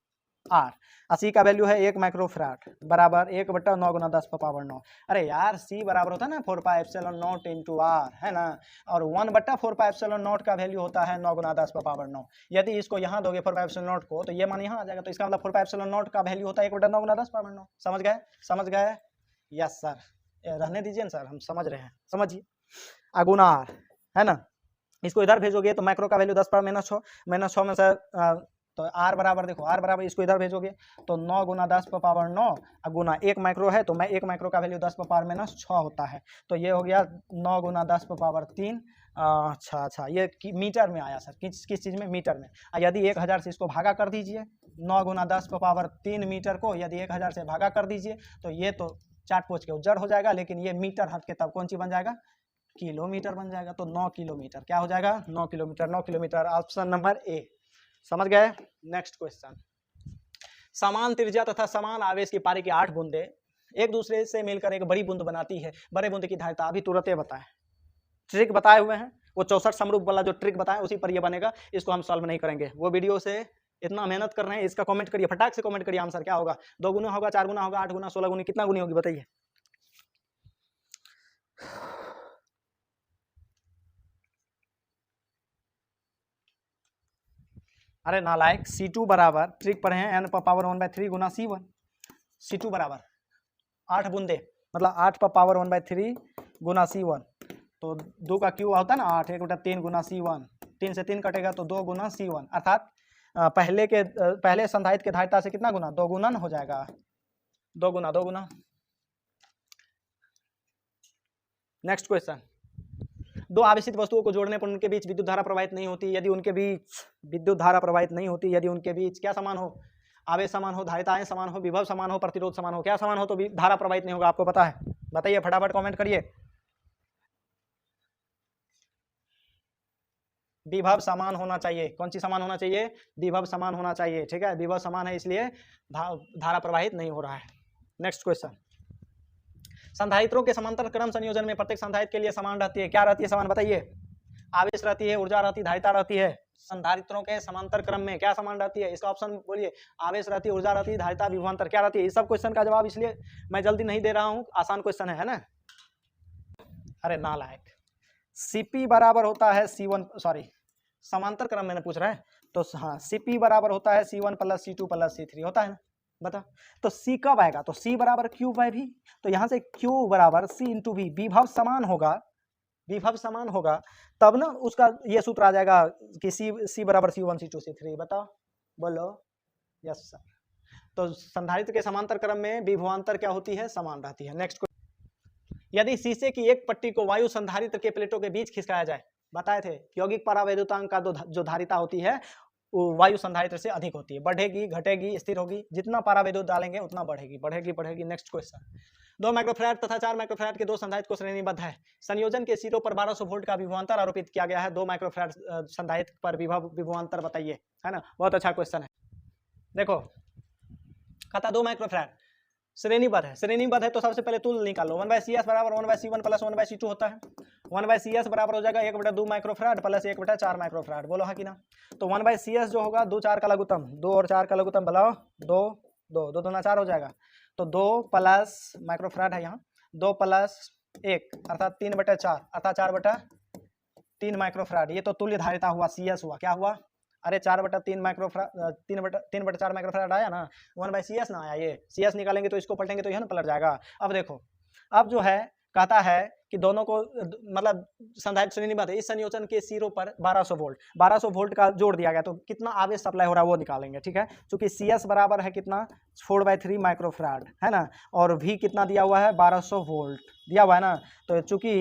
आर, सी का वैल्यू है 1 माइक्रोफैराड बराबर 1/9 गुना 10⁻9। अरे यार सी बराबर होता है ना 4πε0 इंटू आर है ना, और 1/4πε0 का वैल्यू होता है 9 गुना 10⁻9। यदि इसको यहाँ दोगे 4πε0 को तो ये मान यहाँ आ जाएगा, तो इसका मतलब 4πε0 का वैल्यू होता है 1/9 गुना 10⁻9। समझ गए यस सर, रहने दीजिए ना सर, हम समझ रहे हैं, समझिए। गुना आर है ना, इसको इधर भेजोगे तो माइक्रो का वैल्यू 10⁻6 में से तो आर बराबर देखो, आर बराबर इसको इधर भेजोगे तो 9 गुना 10⁻9 गुना 1 माइक्रो है, तो मैं 1 माइक्रो का वैल्यू 10⁻6 होता है, तो ये हो गया 9 गुना 10⁻3। अच्छा ये मीटर में आया सर, किस चीज़ में, मीटर में। यदि 1000 से इसको भागा कर दीजिए, 9 गुना 10⁻3 मीटर को यदि 1000 से भागा कर दीजिए तो ये तो चाट पोच के उज्जर हो जाएगा, लेकिन ये मीटर हट के तब कौन सी बन जाएगा, किलोमीटर बन जाएगा। तो 9 किलोमीटर क्या हो जाएगा, 9 किलोमीटर, ऑप्शन नंबर ए, समझ गए। नेक्स्ट क्वेश्चन, समान त्रिज्या तथा समान आवेश की पारी की 8 बूंदे एक दूसरे से मिलकर एक बड़ी बूंद बनाती है, बड़े बूंद की धारिता अभी तुरंत बताएं, ट्रिक बताए हुए हैं, वो 64 समरूप वाला जो ट्रिक बताएं उसी पर ये बनेगा, इसको हम सॉल्व नहीं करेंगे। वो वीडियो से इतना मेहनत कर रहे हैं, इसका कमेंट करिए, फटाक से कमेंट करिए आंसर क्या होगा, 2 गुना होगा, 4 गुना होगा, 8 गुना, 16 गुनी, कितना गुनी होगी बताइए। अरे नालायक, C2 बराबर ट्रिक पढ़े हैं n पावर 1/3 गुना C1, C2 बराबर 8 बूंदे मतलब 8 पावर 1/3 गुना C1, तो 2 का क्यू होता है ना 8, 1/3 गुना C1, 3 से 3 कटेगा तो 2 गुना C1, अर्थात पहले संधारित्र के धारिता से कितना गुना, 2 गुना हो जाएगा, 2 गुना। नेक्स्ट क्वेश्चन, दो आवेशित वस्तुओं को जोड़ने पर उनके बीच विद्युत धारा प्रवाहित नहीं होती, यदि उनके बीच विद्युत धारा प्रवाहित नहीं होती, यदि उनके बीच क्या समान हो, आवेश समान हो, धारिताएं समान हो, विभव समान हो, प्रतिरोध समान हो, क्या समान हो तो धारा प्रवाहित नहीं होगा, आपको पता है, बताइए फटाफट कमेंट करिए। विभव समान होना चाहिए, कौन सी समान होना चाहिए, विभव समान होना चाहिए, ठीक है, विभव समान है इसलिए धारा प्रवाहित नहीं हो रहा है। नेक्स्ट क्वेश्चन, संधारित्रों के समांतर क्रम संयोजन में प्रत्येक संधारित्र के लिए समान रहती है, क्या रहती है समान बताइए, आवेश रहती है, ऊर्जा रहती है, धारिता रहती है। संधारित्रों के समांतर क्रम में क्या समान रहती है, इसका ऑप्शन बोलिए, आवेश रहती है, ऊर्जा रहती है, धारिता, विभवांतर क्या रहती है। इस सब क्वेश्चन का जवाब इसलिए मैं जल्दी नहीं दे रहा हूं, आसान क्वेश्चन है ना। अरे नालायक, Cp बराबर होता है C1 सॉरी समांतर क्रम मैंने पूछ रहा है, तो हाँ Cp बराबर होता है C1 + C2 + C3 होता है ना, बता। तो C कब आएगा, तो C बराबर Q बाय V, तो यहाँ से Q बराबर C × V, विभव समान होगा तब ना उसका ये सूत्र आ जाएगा कि C बराबर C1 C2 C3, बताओ बोलो। यस सर, तो संधारित्र के समांतर क्रम में विभवांतर क्या होती है, समान रहती है। नेक्स्ट, यदि शीशे की एक पट्टी को वायु संधारित्र के प्लेटों के बीच खिसकाया जाए, बताए थे यौगिक परावैद्युतांक का जो धारिता होती है वो वायु संधारित्र से अधिक होती है, बढ़ेगी, घटेगी, स्थिर होगी, जितना परावैद्युत डालेंगे उतना बढ़ेगी। नेक्स्ट क्वेश्चन, 2 माइक्रोफैराड तथा 4 माइक्रोफैराड के दो संधारित्र को श्रेणीबद्ध है, संयोजन के सिरों पर 1200 वोल्ट का विभवांतर आरोपित किया गया है, 2 माइक्रोफैराड संधारित्र पर विभवांतर बताइए, है ना, बहुत अच्छा क्वेश्चन है। देखो कहता 2 माइक्रोफैराड श्रेणीबद्ध है तो सबसे पहले तुल निकालो, 1/CS बराबर 1/C1 + 1/C2 होता है, 1/CS बराबर हो जाएगा 1/2 माइक्रोफैराड प्लस 1/4 माइक्रोफैराड, बोलो हाँ कि ना। तो 1/CS जो होगा 2 4 का लघुत्तम, 2 और 4 का लघुत्तम बुलाओ, 2 2 2 2 4 हो जाएगा, तो 2 प्लस माइक्रोफैराड है यहाँ, 2 + 1 अर्थात 3/4 अर्थात 4/3 माइक्रोफैराड, ये तो तुल्य धारिता हुआ, CS हुआ, क्या हुआ, अरे 4/3 माइक्रोफराड 3/4 माइक्रोफराड आया ना, 1/CS ना आया, ये CS निकालेंगे तो इसको पलटेंगे तो यह ना पलट जाएगा। अब देखो, अब जो है कहता है कि दोनों को मतलब संधारित्र श्रेणी में इस संयोजन के सिरों पर 1200 वोल्ट का जोड़ दिया गया, तो कितना आवेश सप्लाई हो रहा है वो निकालेंगे, ठीक है। चूंकि CS बराबर है कितना 4/3 माइक्रोफराड है ना, और V कितना दिया हुआ है 1200 वोल्ट दिया हुआ है ना, तो चूंकि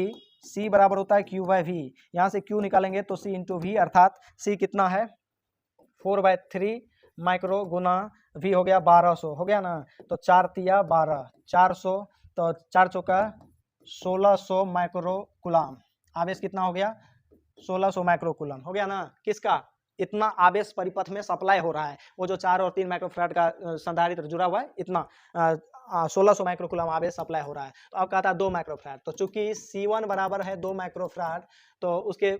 C बराबर होता है Q/V, यहाँ से Q निकालेंगे तो C × V, अर्थात C कितना है 4/3 माइक्रो गुना V हो गया 1200 हो गया ना, तो 4 तिया 12 400, तो 4 चौका 1600 माइक्रो कुलाम। आवेश कितना हो गया 1600 माइक्रो कुलाम हो गया ना, किसका इतना आवेश परिपथ में सप्लाई हो रहा है, वो जो 4 और 3 माइक्रोफराड का संधारित्र जुड़ा हुआ है, इतना 1600 माइक्रो कुलाम आवेश सप्लाई हो रहा है। तो अब कहता है 2 माइक्रोफराड, तो चूंकि C1 बराबर है 2 माइक्रोफराड, तो उसके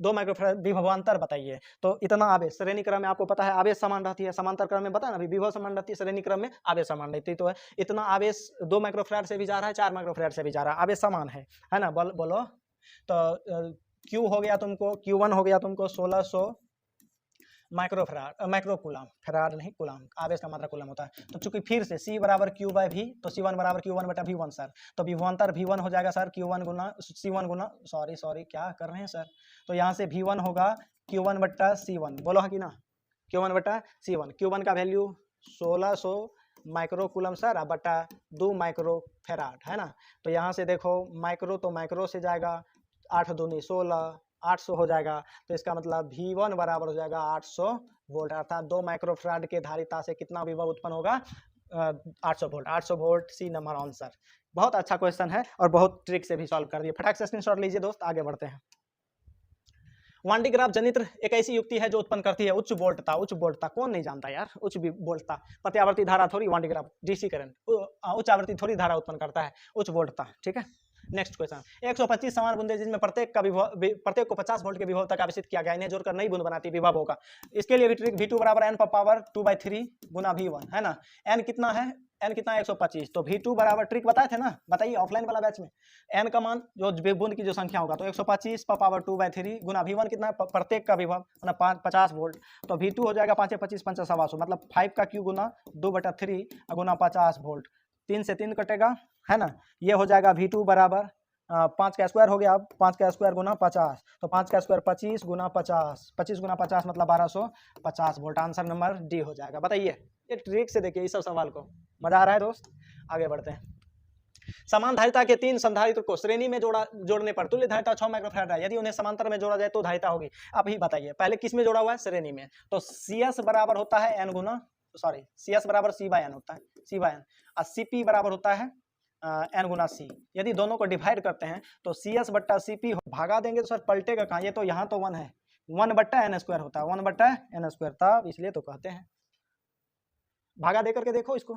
2 माइक्रोफराड विभवांतर बताइए, तो इतना आवेश श्रेणी क्रम में आपको पता है आवेश समान रहती है, समांतर क्रम में बता ना, विभव समान रहती है, श्रेणी क्रम में आवेश समान रहती है, तो इतना आवेश 2 माइक्रोफराड से भी जा रहा है, 4 माइक्रोफराड से भी जा रहा है, आवेश समान है ना। बोलो तो Q हो गया तुमको, Q1 हो गया तुमको 1600 माइक्रो कुलाम, फराड नहीं कुलाम, आवेश का मात्रा कुलाम होता है। तो चूंकि फिर से C बराबर Q/V, तो C1 बराबर Q1/V1 सर, तो विभवांतर V1 हो जाएगा सर Q1 गुना C1 गुना, सॉरी क्या कर रहे हैं सर, तो यहाँ से V1 होगा Q1/C1, बोलो हाँ कि ना, Q1/C1, Q1 का वैल्यू 1600 माइक्रो कुलम सर बटा 2 माइक्रो फराड है ना, तो यहाँ से देखो माइक्रो तो माइक्रो से जाएगा, 8 दूनी 16, 800 हो जाएगा, तो इसका मतलब V1 बराबर हो जाएगा 800 वोल्ट, अर्थात 2 माइक्रोफराड के धारिता से कितना विभव उत्पन्न होगा 800 वोल्ट। सी नंबर आंसर। बहुत अच्छा क्वेश्चन है और बहुत ट्रिक से भी सॉल्व कर दिए, फटाक से स्क्रीनशॉट लीजिए दोस्त, आगे बढ़ते हैं। 1D ग्राफ जनित्र एक ऐसी युक्ति है जो उत्पन्न करती है उच्च वोल्टता, कौन नहीं जानता यार, उच्च वोल्टता, प्रत्यावर्ती धारा थोड़ी 1D ग्राफ डीसी करंट उच्च आवृत्ति थोड़ी धारा उत्पन्न करता है, उच्च वोल्टता, ठीक है। नेक्स्ट क्वेश्चन, 125 समान बूंदें जिसमें प्रत्येक को 50 वोल्ट के विभव तक आवेशित किया गया, इन्हें जोड़कर नई बूंद बनाती विभव होगा। इसके लिए V2 बराबर n पावर 2/3 गुना V1 है ना, n कितना है 125, तो V2 बराबर, ट्रिक बताए थे ना, बताइए ऑफलाइन वाला बैच में, n का मान जो बूंद की जो संख्या होगा तो 125 पावर 2/3 गुना V1 कितना है प्रत्येक का विभव 50 वोल्ट, तो V2 हो जाएगा 5 25 5 सवासो, मतलब 5 का क्यू गुना 2/3 गुना 50 वोल्ट, 3 से 3 कटेगा है ना, ये हो जाएगा V2 बराबर 5 का स्क्वायर हो गया, अब 5 का स्क्वायर गुना 50, तो 5 का स्क्वायर 25 गुना 50 मतलब 1250 वोल्ट, आंसर नंबर डी हो जाएगा। बताइए, ये ट्रिक से देखिए इस सब सवाल को, मजा आ रहा है दोस्त, आगे बढ़ते हैं। समान धारिता के 3 संधारित्र को श्रेणी में जोड़ने पर तुल्य धारिता 6 माइक्रोफैराड है, यदि उन्हें समांतर में जोड़ा जाए तो धारिता होगी। आप ही बताइए, पहले किस में जोड़ा हुआ है, श्रेणी में, तो CS बराबर होता है n गुना, सॉरी CS बराबर C/n होता है, C/n, और CP बराबर होता है n गुना C। यदि दोनों को डिवाइड करते हैं तो CS बट्टा CP भागा देंगे तो सर पलटेगा कहाँ, ये तो यहाँ तो 1 है, 1/n² होता है, 1/n², तब इसलिए तो कहते हैं। भागा दे करके देखो इसको,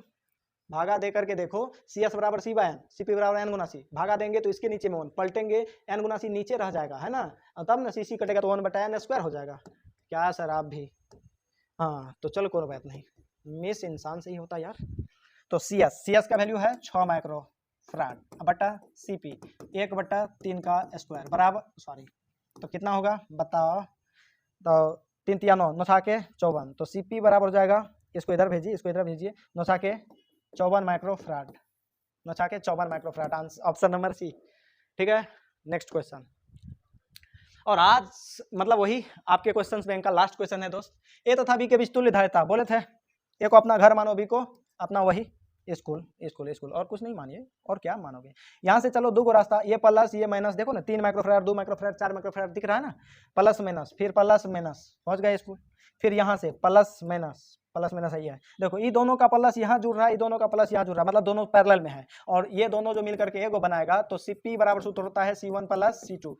भागा दे करके देखो, CS बराबर C/n, CP बराबर n गुना C, भागा देंगे तो इसके नीचे में 1, पलटेंगे n गुना C नीचे रह जाएगा है ना, तब ना CC कटेगा तो 1/n² हो जाएगा। क्या सर आप भी, हाँ तो चलो कोई बात नहीं, मिस इंसान से ही होता यार। तो CS का वैल्यू है 6 माइक्रोफैराड बटा CP 1/3 का स्क्वायर बराबर, सॉरी तो कितना होगा बताओ, तो 3 तिया 9, 9 के 54, तो CP बराबर हो जाएगा, इसको इधर भेजिए, इसको इधर भेजिए, 9 के 54 माइक्रोफैराड, 9 के 54 माइक्रोफैराड, ऑप्शन नंबर C, ठीक है। नेक्स्ट क्वेश्चन, और आज मतलब वही आपके क्वेश्चन बैंक का लास्ट क्वेश्चन है दोस्त। ए तथा बी के बीच तुल्य धारिता बोले थे, ए को अपना घर मानो, बी को अपना वही स्कूल, और कुछ नहीं मानिए, और क्या मानोगे। यहाँ से चलो दो गो रास्ता, ये प्लस ये माइनस, देखो ना 3 माइक्रोफैराड 2 माइक्रोफैराड 4 माइक्रोफैराड दिख रहा है ना, प्लस माइनस, फिर प्लस माइनस पहुंच गए स्कूल, फिर यहाँ से प्लस माइनस सही है, देखो ये दोनों का प्लस यहाँ जुड़ रहा है, ये दोनों का प्लस यहाँ जुड़ रहा है, मतलब दोनों पैरेलल में है, और ये दोनों जो मिलकर के एगो बनाएगा, तो CP बराबर सूत्र होता है C1 + C2,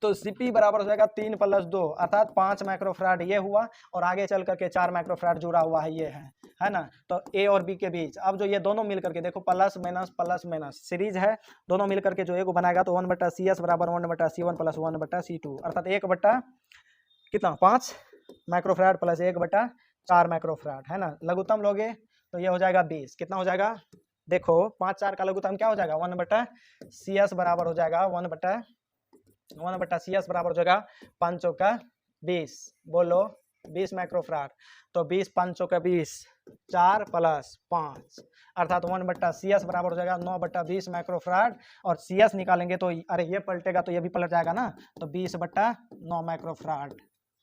तो CP बराबर हो जाएगा 3 + 2 अर्थात 5 माइक्रोफैराड ये हुआ, और आगे चल करके 4 माइक्रोफैराड जुड़ा हुआ है, ये है ना। तो A और B के बीच अब जो ये दोनों मिलकर के देखो प्लस माइनस सीरीज है, दोनों मिलकर के जो एगो बनाएगा तो 1/CS बराबर 1/C1 + 1/C2 अर्थात 1 कितना 5 माइक्रोफैराड प्लस 1/4 माइक्रोफैराड है ना, लघुत्तम लोगे तो ये हो जाएगा 20, कितना हो जाएगा देखो 5 4 का लघुत्तम क्या हो जाएगा 1/CS बराबर हो जाएगा 1/CS बराबर हो जाएगा 5 चौका 20, बोलो 20 माइक्रोफराड। तो 20 500 का 20, 4 + 5 अर्थात 1/CS बराबर हो जाएगा 9/20 माइक्रोफराड। और CS निकालेंगे तो अरे ये पलटेगा तो ये भी पलट जाएगा ना, तो 20/9 माइक्रोफराड।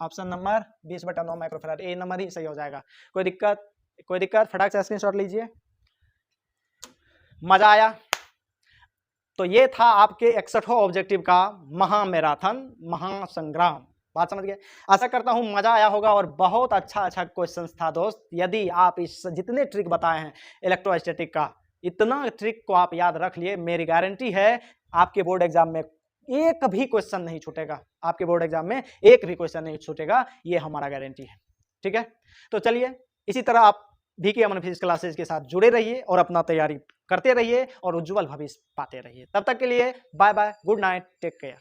ऑप्शन नंबर 20/9 माइक्रोफराड, ए नंबर ही सही हो जाएगा। कोई दिक्कत? कोई दिक्कत? फटाक से स्क्रीनशॉट लीजिए। मजा आया? तो ये था आपके 61वां ऑब्जेक्टिव का महामैराथन, महासंग्राम। बात समझ गए? आशा करता हूं मजा आया होगा और बहुत अच्छा क्वेश्चंस था दोस्त। यदि आप इस जितने ट्रिक बताए हैं इलेक्ट्रोस्टैटिक का, इतना ट्रिक को आप याद रख लिए, मेरी गारंटी है आपके बोर्ड एग्जाम में एक भी क्वेश्चन नहीं छूटेगा। आपके बोर्ड एग्जाम में एक भी क्वेश्चन नहीं छूटेगा, ये हमारा गारंटी है। ठीक है, तो चलिए इसी तरह आप VK अमन फिजिक्स क्लासेस के साथ जुड़े रहिए और अपना तैयारी करते रहिए और उज्जवल भविष्य पाते रहिए। तब तक के लिए bye bye, good night, take care.